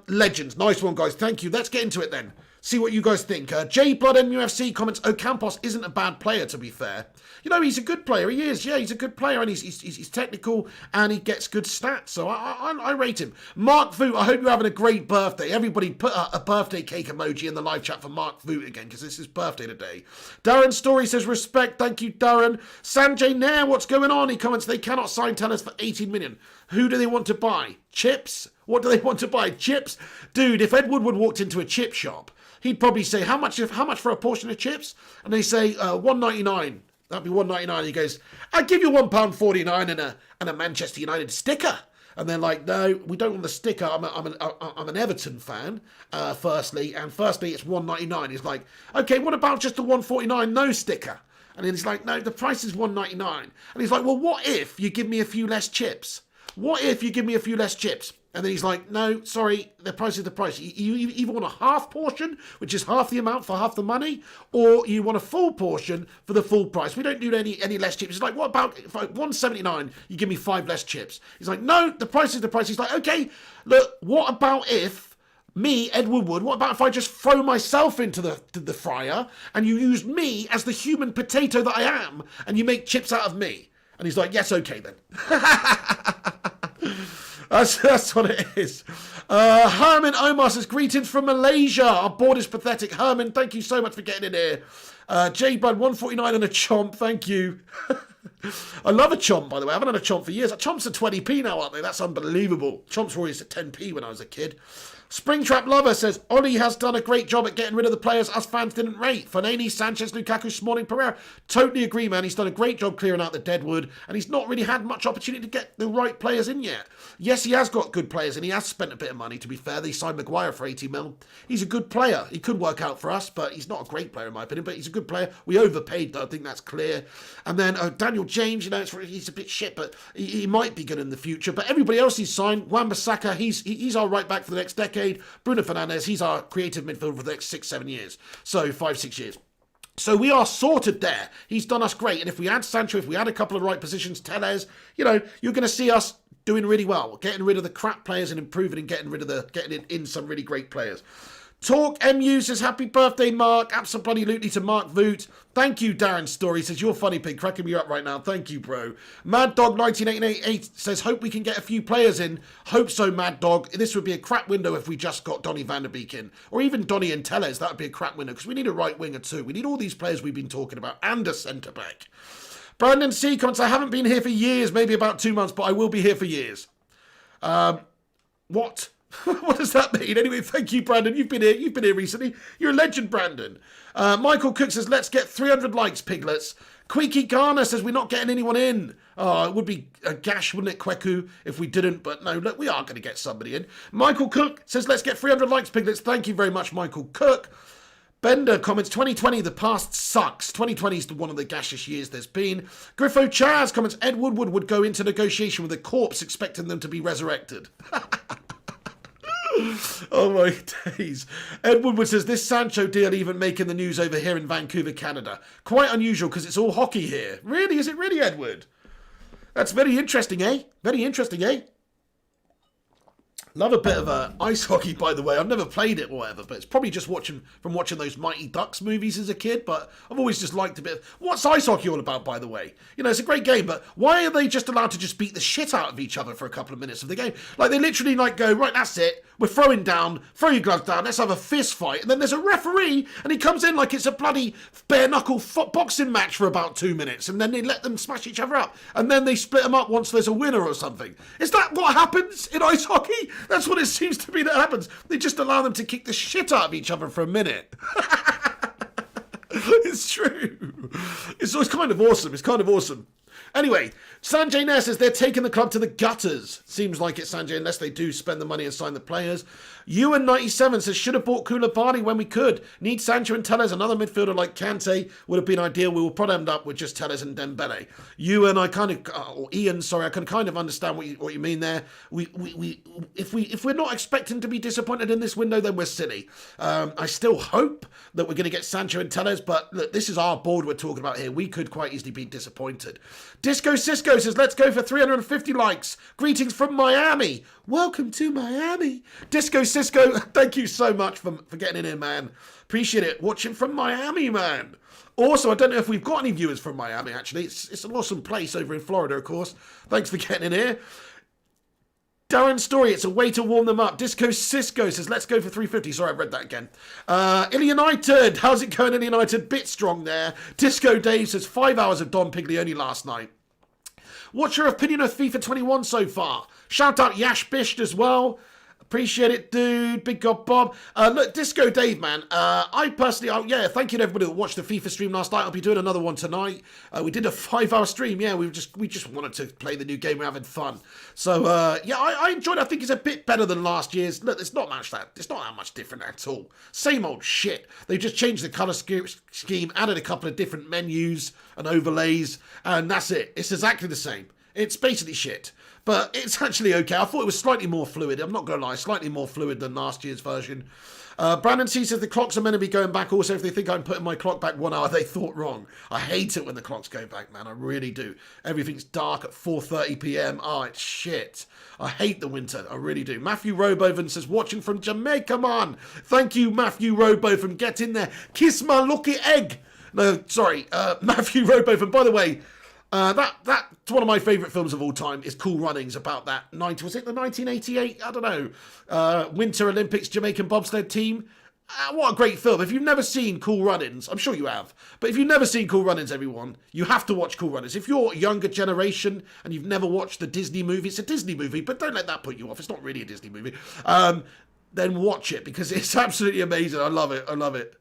Legends. Nice one, guys. Thank you. Let's get into it then. See what you guys think. J Blood MUFC comments, Ocampos isn't a bad player, to be fair. You know, he's a good player. He is. Yeah, he's a good player, and he's technical, and he gets good stats. So I rate him. Mark Voot, I hope you're having a great birthday. Everybody put a birthday cake emoji in the live chat for Mark Voot again, because it's his birthday today. Darren Story says, respect. Thank you, Darren. Sanjay Nair, what's going on? He comments, they cannot sign tennis for 18 million. Who do they want to buy? Chips? What do they want to buy? Chips? Dude, if Ed Woodward walked into a chip shop, he'd probably say, how much for a portion of chips? And they say, $1.99. That'd be $1.99. He goes, I'd give you £1.49 and a Manchester United sticker. And they're like, no, we don't want the sticker. I'm an Everton fan, firstly. And firstly, it's $1.99. He's like, okay, what about just the $1.49, no sticker? And then he's like, no, the price is $1.99. And he's like, well, what if you give me a few less chips? What if you give me a few less chips? And then he's like, no, sorry, the price is the price. You either want a half portion, which is half the amount for half the money, or you want a full portion for the full price. We don't do any less chips. He's like, what about if $1.79, you give me 5 less chips? He's like, no, the price is the price. He's like, okay, look, what about if me, Ed Woodward, what about if I just throw myself into the fryer and you use me as the human potato that I am and you make chips out of me? And he's like, yes, okay then. That's what it is. Herman Omar says, greetings from Malaysia. Our board is pathetic. Herman, thank you so much for getting in here. J Bud 149 and a chomp, thank you. I love a chomp, by the way. I haven't had a chomp for years. Chomps are 20p now, aren't they? That's unbelievable. Chomps were always at 10p when I was a kid. Springtrap Lover says, Ollie has done a great job at getting rid of the players us fans didn't rate. Fellaini, Sanchez, Lukaku, Smalling, Pereira. Totally agree, man. He's done a great job clearing out the deadwood, and he's not really had much opportunity to get the right players in yet. Yes, he has got good players, and he has spent a bit of money, to be fair. They signed Maguire for 80 mil. He's a good player. He could work out for us, but he's not a great player, in my opinion, but he's a good player. We overpaid, though. I think that's clear. And then Daniel James, he's a bit shit, but he might be good in the future. But everybody else he's signed, Wan-Bissaka, he's our right back for the next decade. Bruno Fernandes, he's our creative midfielder for the next 6-7 years. So 5-6 years. So we are sorted there. He's done us great. And if we add Sancho, if we add a couple of right positions, Tellez, you're going to see us doing really well. Getting rid of the crap players and improving and getting in some really great players. Talk MU says, happy birthday, Mark. Absolutely to Mark Voot. Thank you, Darren Story. Says, you're funny, pig. Cracking me up right now. Thank you, bro. Mad Dog 1988 says, hope we can get a few players in. Hope so, Mad Dog. This would be a crap window if we just got Donny van der Beek in. Or even Donny and Tellez. That would be a crap window because we need a right winger too. We need all these players we've been talking about and a centre-back. Brandon C comments, I haven't been here for years, maybe about 2 months, but I will be here for years. What? What does that mean? Anyway, thank you, Brandon. You've been here recently. You're a legend, Brandon. Michael Cook says, let's get 300 likes, piglets. Queeky Garner says, we're not getting anyone in. Oh, it would be a gash, wouldn't it, Kweku, if we didn't? But no, look, we are going to get somebody in. Michael Cook says, let's get 300 likes, piglets. Thank you very much, Michael Cook. Bender comments, 2020, the past sucks. 2020 is one of the gashish years there's been. Griffo Chaz comments, Ed Woodward would go into negotiation with a corpse expecting them to be resurrected. Oh my days. Ed Woodward says, this Sancho deal even making the news over here in Vancouver, Canada. Quite unusual because it's all hockey here. Really? Is it really, Edward? That's very interesting, eh? Very interesting, eh? Love a bit of ice hockey, by the way. I've never played it or whatever, but it's probably just watching those Mighty Ducks movies as a kid, but I've always just liked a bit. What's ice hockey all about, by the way? It's a great game, but why are they just allowed to just beat the shit out of each other for a couple of minutes of the game? Like, they literally, go, right, that's it. We're throwing down. Throw your gloves down. Let's have a fist fight. And then there's a referee, and he comes in like it's a bloody bare-knuckle boxing match for about 2 minutes, and then they let them smash each other up. And then they split them up once there's a winner or something. Is that what happens in ice hockey? That's what it seems to be that happens. They just allow them to kick the shit out of each other for a minute. It's true. It's kind of awesome. It's kind of awesome. Anyway, Sanjay Nair says they're taking the club to the gutters. Seems like it, Sanjay, unless they do spend the money and sign the players. Ewan97 says, should have bought Koulibaly when we could. Need Sancho and Tellez. Another midfielder like Kante would have been ideal. We will probably end up with just Tellez and Dembele. Ian, I can kind of understand what you mean there. If we're not expecting to be disappointed in this window, then we're silly. I still hope that we're going to get Sancho and Tellez, but look, this is our board we're talking about here. We could quite easily be disappointed. Disco Cisco says, let's go for 350 likes. Greetings from Miami. Welcome to Miami. Disco Cisco, thank you so much for getting in here, man. Appreciate it. Watching from Miami, man. Also, I don't know if we've got any viewers from Miami, actually. It's an awesome place over in Florida, of course. Thanks for getting in here. Darren Story, it's a way to warm them up. Disco Cisco says, let's go for 350. Sorry, I read that again. United, how's it going, United? Bit strong there. Disco Dave says, 5 hours of Don Piglioni last night. What's your opinion of FIFA 21 so far? Shout out Yash Bisht as well. Appreciate it, dude. Big God Bob. Look, Disco Dave, man. I personally, thank you to everybody that watched the FIFA stream last night. I'll be doing another one tonight. We did a 5-hour stream. Yeah, we just wanted to play the new game. We're having fun. So, I enjoyed it. I think it's a bit better than last year's. Look, it's not that much different at all. Same old shit. They just changed the colour scheme, added a couple of different menus and overlays, and that's it. It's exactly the same. It's basically shit. But it's actually okay. I thought it was slightly more fluid. I'm not going to lie. Slightly more fluid than last year's version. Brandon C says the clocks are meant to be going back. Also, if they think I'm putting my clock back 1 hour, they thought wrong. I hate it when the clocks go back, man. I really do. Everything's dark at 4:30 p.m. Oh, it's shit. I hate the winter. I really do. Matthew Robovan says, watching from Jamaica, man. Thank you, Matthew Robovan. Get in there. Kiss my lucky egg. No, sorry. Matthew Robovan. By the way, that's one of my favourite films of all time. Is Cool Runnings, about that was it the 1988? I don't know. Winter Olympics Jamaican bobsled team. what a great film. If you've never seen Cool Runnings, I'm sure you have, but if you've never seen Cool Runnings, everyone, you have to watch Cool Runnings. If you're a younger generation and you've never watched the Disney movie, it's a Disney movie, but don't let that put you off. It's not really a Disney movie. Then watch it, because it's absolutely amazing. I love it. I love it.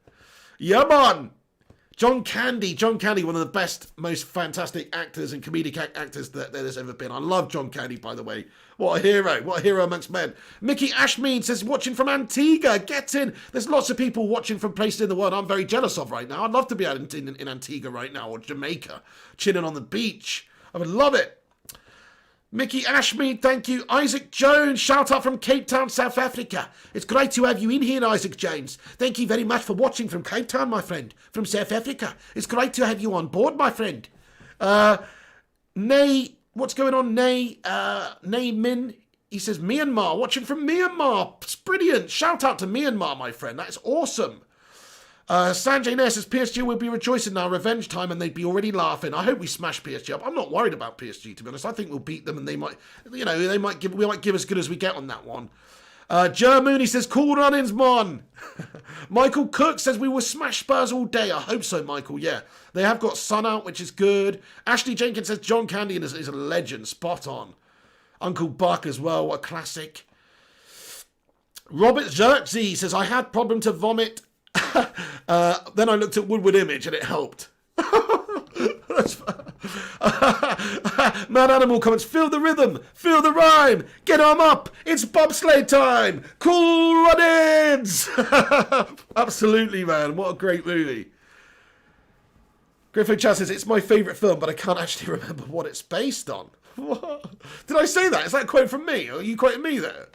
Yeah, man. John Candy, one of the best, most fantastic actors and comedic actors that there's ever been. I love John Candy, by the way. What a hero amongst men. Mickey Ashmead says, watching from Antigua, get in. There's lots of people watching from places in the world I'm very jealous of right now. I'd love to be out in Antigua right now, or Jamaica, chilling on the beach. I would love it. Mickey Ashmead, thank you. Isaac Jones, shout out from Cape Town, South Africa. It's great to have you in here, Isaac Jones. Thank you very much for watching from Cape Town, my friend, from South Africa. It's great to have you on board, my friend. Nay, what's going on, Nay? Nay Min, he says, Myanmar, watching from Myanmar. It's brilliant. Shout out to Myanmar, my friend. That is awesome. Sanjay Nair says, PSG will be rejoicing now, revenge time, and they'd be already laughing. I hope we smash PSG up. I'm not worried about PSG, to be honest. I think we'll beat them, and we might give as good as we get on that one. Jer Mooney says, Cool Runnings, man. Michael Cook says, we will smash Spurs all day. I hope so, Michael, yeah. They have got Sun out, which is good. Ashley Jenkins says, John Candy is a legend, spot on. Uncle Buck as well, what a classic. Robert Zertzi says, I had problem to vomit. Then I looked at Woodward Image and it helped. Mad Animal comments, feel the rhythm, feel the rhyme, get 'em up, it's bobsleigh time, Cool Runnings. Absolutely, man, what a great movie. Griffin Chaz says, it's my favourite film, but I can't actually remember what it's based on. What? Did I say that? Is that a quote from me? Are you quoting me there?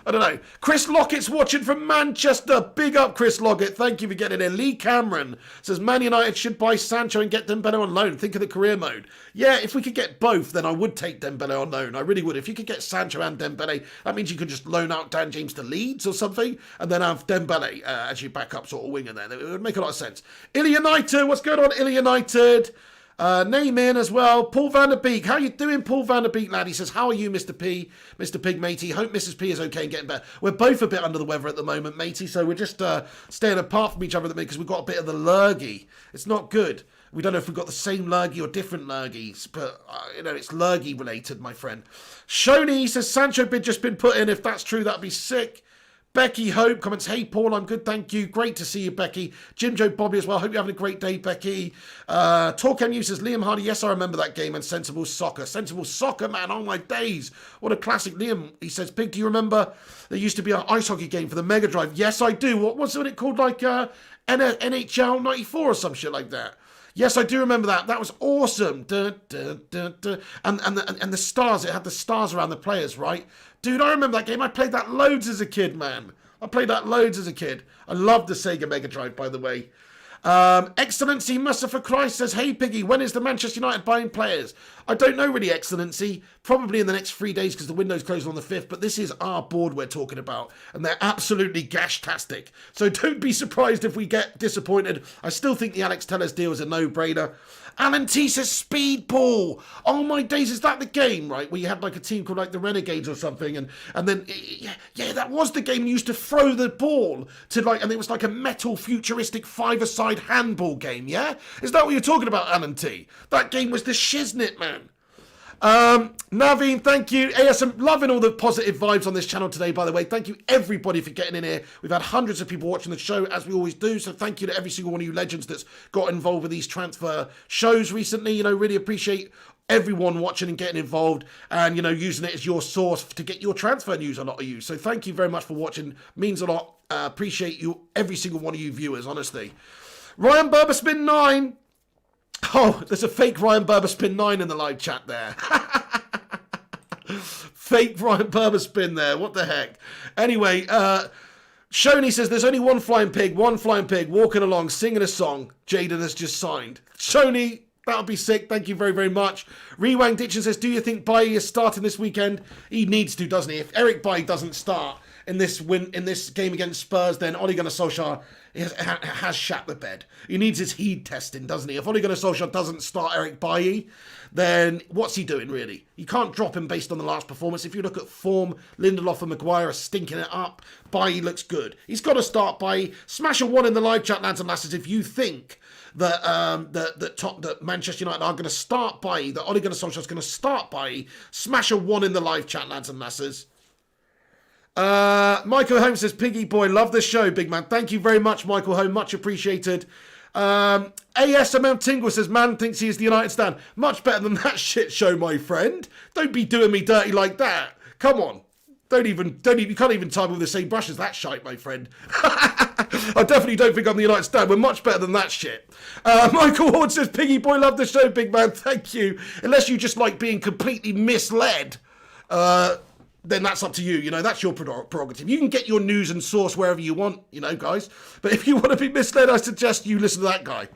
I don't know. Chris Lockett's watching from Manchester. Big up, Chris Lockett. Thank you for getting in. Lee Cameron says, Man United should buy Sancho and get Dembele on loan. Think of the career mode. Yeah, if we could get both, then I would take Dembele on loan. I really would. If you could get Sancho and Dembele, that means you could just loan out Dan James to Leeds or something, and then have Dembele as your backup sort of winger there. It would make a lot of sense. Ilya United, what's going on, Ilya United? Name in as well. Paul van der Beek. How you doing, Paul van der Beek, lad? He says, how are you, Mr. P? Mr. Pig, matey. Hope Mrs. P is okay and getting better. We're both a bit under the weather at the moment, matey, so we're just staying apart from each other at the minute because we've got a bit of the lurgy. It's not good. We don't know if we've got the same lurgy or different lurgies, but, it's lurgy related, my friend. Shoney says, Sancho bid just been put in. If that's true, that'd be sick. Becky Hope comments, hey Paul, I'm good, thank you. Great to see you, Becky. Jim Joe Bobby as well. Hope you're having a great day, Becky. Talk MU says, Liam Hardy, yes, I remember that game, and Sensible Soccer. Sensible Soccer, man, oh my days. What a classic. Liam, he says, Pig, do you remember there used to be an ice hockey game for the Mega Drive? Yes, I do. What was it called, like NHL 94 or some shit like that? Yes, I do remember that. That was awesome. Dun, dun, dun, dun. And the stars, it had the stars around the players, right? Dude, I remember that game. I played that loads as a kid, man. I loved the Sega Mega Drive, by the way. Excellency Mustafa Christ says, hey Piggy, when is the Manchester United buying players? I don't know really, Excellency. Probably in the next 3 days because the window's closed on the 5th, but this is our board we're talking about, and they're absolutely gash-tastic. So don't be surprised if we get disappointed. I still think the Alex Tellers deal is a no-brainer. Alan T says, Speed Ball. Oh my days, is that the game, right? Where you had like a team called like the Renegades or something, and then, yeah, that was the game. You used to throw the ball to like, and it was like a metal futuristic five-a-side handball game, yeah? Is that what you're talking about, Alan T? That game was the shiznit, man. Naveen, thank you. I'm loving all the positive vibes on this channel today, by the way. Thank you, everybody, for getting in here. We've had hundreds of people watching the show, as we always do, so thank you to every single one of you legends that's got involved with these transfer shows recently. Really appreciate everyone watching and getting involved and, using it as your source to get your transfer news, a lot of you. So thank you very much for watching. Means a lot. Appreciate you, every single one of you viewers, honestly. Ryan Burberspin 9. Oh, there's a fake Ryan Burberspin 9 in the live chat there. Fake Ryan Burberspin there. What the heck? Anyway, Shoney says there's only one flying pig walking along singing a song Jaden has just signed. Shoney, that'll be sick. Thank you very, very much. Rewang Ditchin says, do you think Bailly is starting this weekend? He needs to, doesn't he? If Eric Bailly doesn't start, in this game against Spurs, then Ole Gunnar Solskjaer has shat the bed. He needs his heed testing, doesn't he? If Ole Gunnar Solskjaer doesn't start Eric Bailly, then what's he doing, really? You can't drop him based on the last performance. If you look at form, Lindelof and Maguire are stinking it up. Bailly looks good. He's got to start Bailly. Smash a 1 in the live chat, lads and lasses, if you think that that Manchester United are going to start Bailly, that Ole Gunnar Solskjaer is going to start Bailly. Smash a 1 in the live chat, lads and lasses. Michael Holmes says, Piggy boy, love the show, big man. Thank you very much, Michael Holmes. Much appreciated. ASML Tingle says, man thinks he is the United stand. Much better than that shit show, my friend. Don't be doing me dirty like that. Come on. You can't even tie me with the same brush as that shite, my friend. I definitely don't think I'm the United stand. We're much better than that shit. Michael Ward says, Piggy boy, love the show, big man. Thank you. Unless you just like being completely misled, then that's up to you. You know, that's your prerogative. You can get your news and source wherever you want, you know, guys. But if you want to be misled, I suggest you listen to that guy.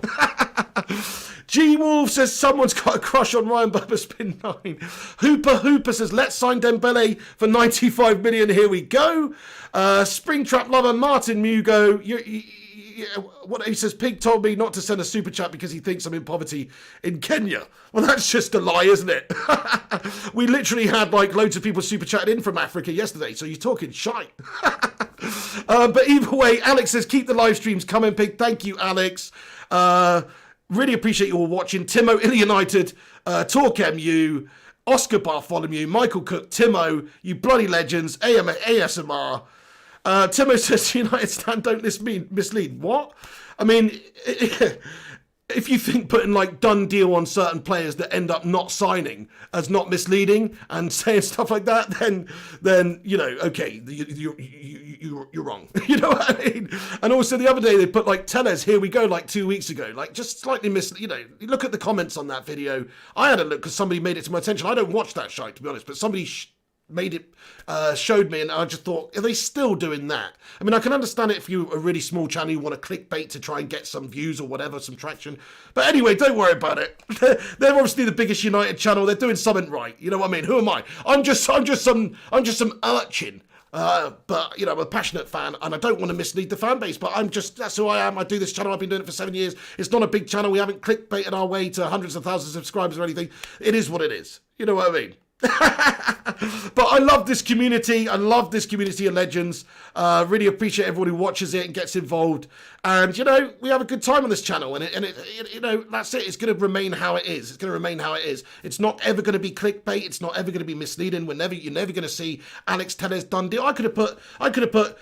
G Wolf says, someone's got a crush on Ryan Bubba Spin 9. Hooper says, let's sign Dembele for 95 million. Here we go. Springtrap lover Martin Mugo, what he says, Pig told me not to send a super chat because he thinks I'm in poverty in Kenya. Well, that's just a lie, isn't it? We literally had like loads of people super chatting in from Africa yesterday, so you're talking shite. But either way, Alex says, keep the live streams coming, Pig. Thank you, Alex. Really appreciate you all watching. Timo, Ill United, Talk MU, Oscar Bartholomew, Michael Cook, Timo, you bloody legends, ASMR. Timo says, United stand don't mislead. What? I mean, if you think putting like done deal on certain players that end up not signing as not misleading and saying stuff like that, then you know, okay, you're wrong. You know what I mean? And also the other day they put like Tellez, here we go, like 2 weeks ago, like just slightly you know, look at the comments on that video. I had a look because somebody made it to my attention. I don't watch that shite, to be honest, but somebody made it, showed me, and I just thought, are they still doing that? I mean, I can understand it if you're a really small channel, you want to clickbait to try and get some views or whatever, some traction. But anyway, don't worry about it. They're obviously the biggest United channel. They're doing something right. You know what I mean? Who am I? I'm just some urchin. But you know, I'm a passionate fan, and I don't want to mislead the fan base. But that's who I am. I do this channel. I've been doing it for 7 years. It's not a big channel. We haven't clickbaited our way to hundreds of thousands of subscribers or anything. It is what it is. You know what I mean? But I love this community. I love this community of legends. Really appreciate everyone who watches it and gets involved. And you know, we have a good time on this channel. And it you know, that's it. It's going to remain how it is. It's going to remain how it is. It's not ever going to be clickbait. It's not ever going to be misleading. You're never going to see Alex Tellez done deal. I could have put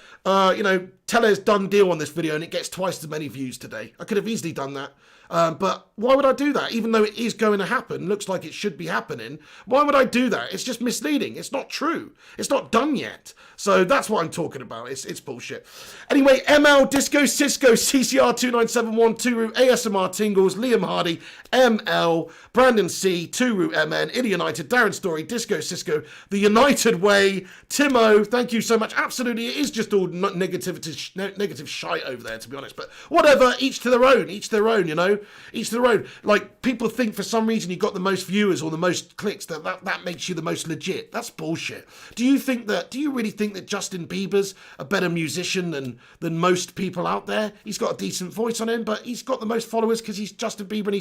you know, Tellez done deal on this video, and it gets twice as many views today. I could have easily done that. But why would I do that? Even though it is going to happen, looks like it should be happening. Why would I do that? It's just misleading. It's not true. It's not done yet. So that's what I'm talking about. It's bullshit. Anyway, ML, Disco, Cisco, CCR2971, Turu, ASMR Tingles, Liam Hardy, ML, Brandon C, Turu, MN, Ill United, Darren Story, Disco, Cisco, The United Way, Timo, thank you so much. Absolutely, it is just all negative shite over there, to be honest. But whatever, each to their own, you know? Each to their own. Like, people think for some reason you got the most viewers or the most clicks, that makes you the most legit. That's bullshit. Do you really think that Justin Bieber's a better musician than most people out there? He's got a decent voice on him, but he's got the most followers because he's Justin Bieber and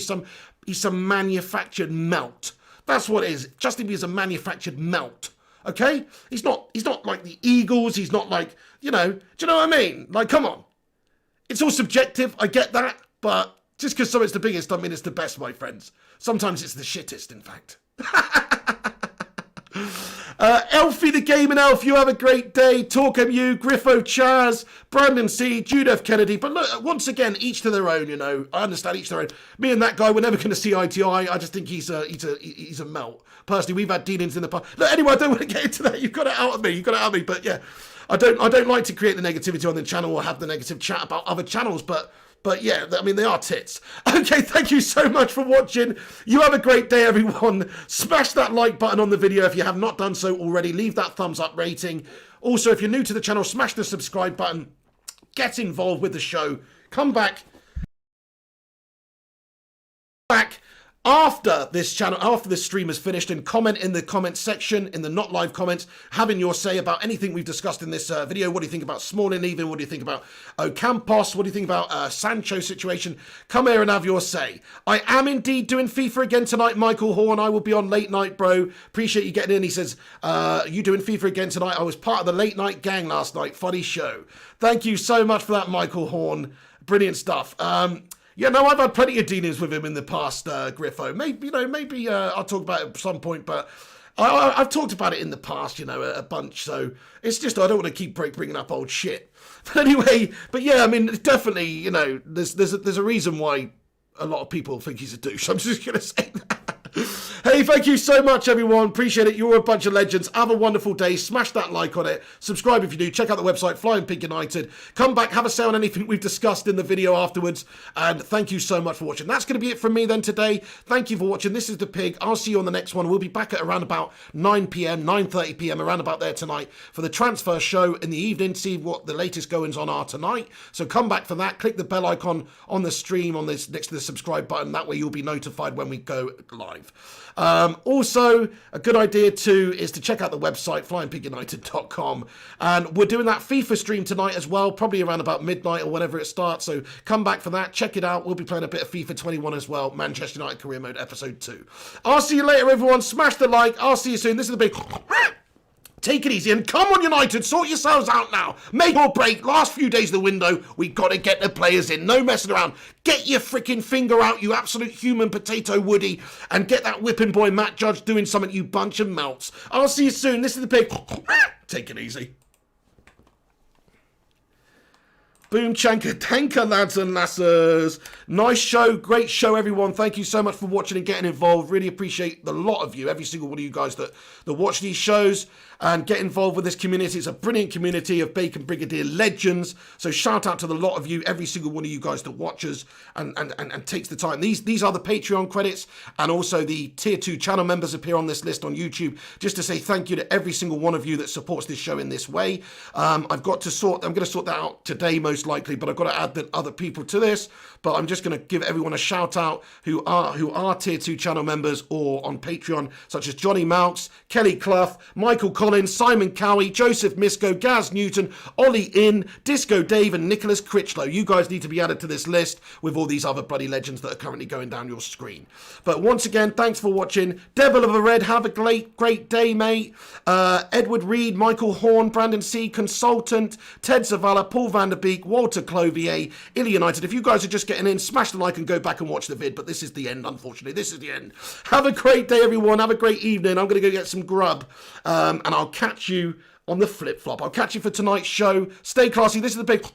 he's some manufactured melt. That's what it is. Justin Bieber's a manufactured melt. Okay? He's not like the Eagles. He's not like, you know, do you know what I mean? Like, come on. It's all subjective. I get that, but just because something's the biggest, don't mean it's the best, my friends. Sometimes it's the shittest, in fact. Elfie the Gaming Elf, you have a great day. Talk MU, Griffo Chaz, Brandon C, Jude F. Kennedy. But look, once again, each to their own, you know. I understand each to their own. Me and that guy, we're never going to see eye to eye. I just think he's a melt. Personally, we've had dealings in the past. Look, anyway, I don't want to get into that. You've got it out of me. But yeah, I don't like to create the negativity on the channel or have the negative chat about other channels, But yeah, I mean, they are tits. Okay, thank you so much for watching. You have a great day, everyone. Smash that like button on the video if you have not done so already. Leave that thumbs up rating. Also, if you're new to the channel, smash the subscribe button. Get involved with the show. Come back. after this stream is finished, and comment in the comment section, in the not live comments, having your say about anything we've discussed in this video. What do you think about Smalling leaving? What do you think about Ocampos? What do you think about Sancho situation? Come here and have your say. I am indeed doing FIFA again tonight, Michael Horn. I will be on late night, bro. Appreciate you getting in. He says, you doing FIFA again tonight? I was part of the late night gang last night. Funny show. Thank you so much for that, Michael Horn. Brilliant stuff. Yeah, no, I've had plenty of dealings with him in the past, Griffo. Maybe I'll talk about it at some point, but I've talked about it in the past, a bunch. So it's just I don't want to keep bringing up old shit. But anyway, yeah, I mean, definitely, there's a reason why a lot of people think he's a douche. I'm just gonna say that. Hey, thank you so much, everyone. Appreciate it. You're a bunch of legends. Have a wonderful day. Smash that like on it. Subscribe if you do. Check out the website, Flying Pig United. Come back, have a say on anything we've discussed in the video afterwards. And thank you so much for watching. That's going to be it from me then today. Thank you for watching. This is The Pig. I'll see you on the next one. We'll be back at around about 9 p.m, 9:30 p.m, around about there tonight for the transfer show in the evening. See what the latest goings on are tonight. So come back for that. Click the bell icon on the stream on this next to the subscribe button. That way you'll be notified when we go live. Also, a good idea too is to check out the website, flyingpigunited.com, and we're doing that FIFA stream tonight as well, probably around about midnight or whenever it starts, so come back for that, check it out. We'll be playing a bit of FIFA 21 as well, Manchester United Career Mode Episode 2. I'll see you later, everyone. Smash the like. I'll see you soon. This is The Big... Take it easy and come on, United. Sort yourselves out now. Make or break. Last few days of the window, we got to get the players in. No messing around. Get your freaking finger out, you absolute human potato Woody, and get that whipping boy Matt Judge doing something, you bunch of melts. I'll see you soon. This is The Pig. Take it easy. Boom chanka tanka, lads and lasses. Nice show, great show, everyone. Thank you so much for watching and getting involved. Really appreciate the lot of you, every single one of you guys that watch these shows and get involved with this community. It's a brilliant community of Bacon Brigadier legends. So shout out to the lot of you, every single one of you guys that watches and takes the time. These are the Patreon credits, and also the Tier 2 channel members appear on this list on YouTube, just to say thank you to every single one of you that supports this show in this way. I'm going to sort that out today, most likely, but I've got to add the other people to this. But I'm just going to give everyone a shout out who are Tier 2 channel members or on Patreon, such as Johnny Mounts, Kelly Clough, Michael Collins, Simon Cowie, Joseph Misco, Gaz Newton, Ollie Inn, Disco Dave, and Nicholas Critchlow. You guys need to be added to this list with all these other bloody legends that are currently going down your screen. But once again, thanks for watching. Devil of a Red, have a great day, mate. Edward Reed, Michael Horn, Brandon C, Consultant, Ted Zavala, Paul van der Beek, Walter Clovier, Illy United. If you guys are just getting in, smash the like and go back and watch the vid. But this is the end, unfortunately. This is the end. Have a great day, everyone. Have a great evening. I'm going to go get some grub. And I'll catch you on the flip-flop. I'll catch you for tonight's show. Stay classy. This is The Big...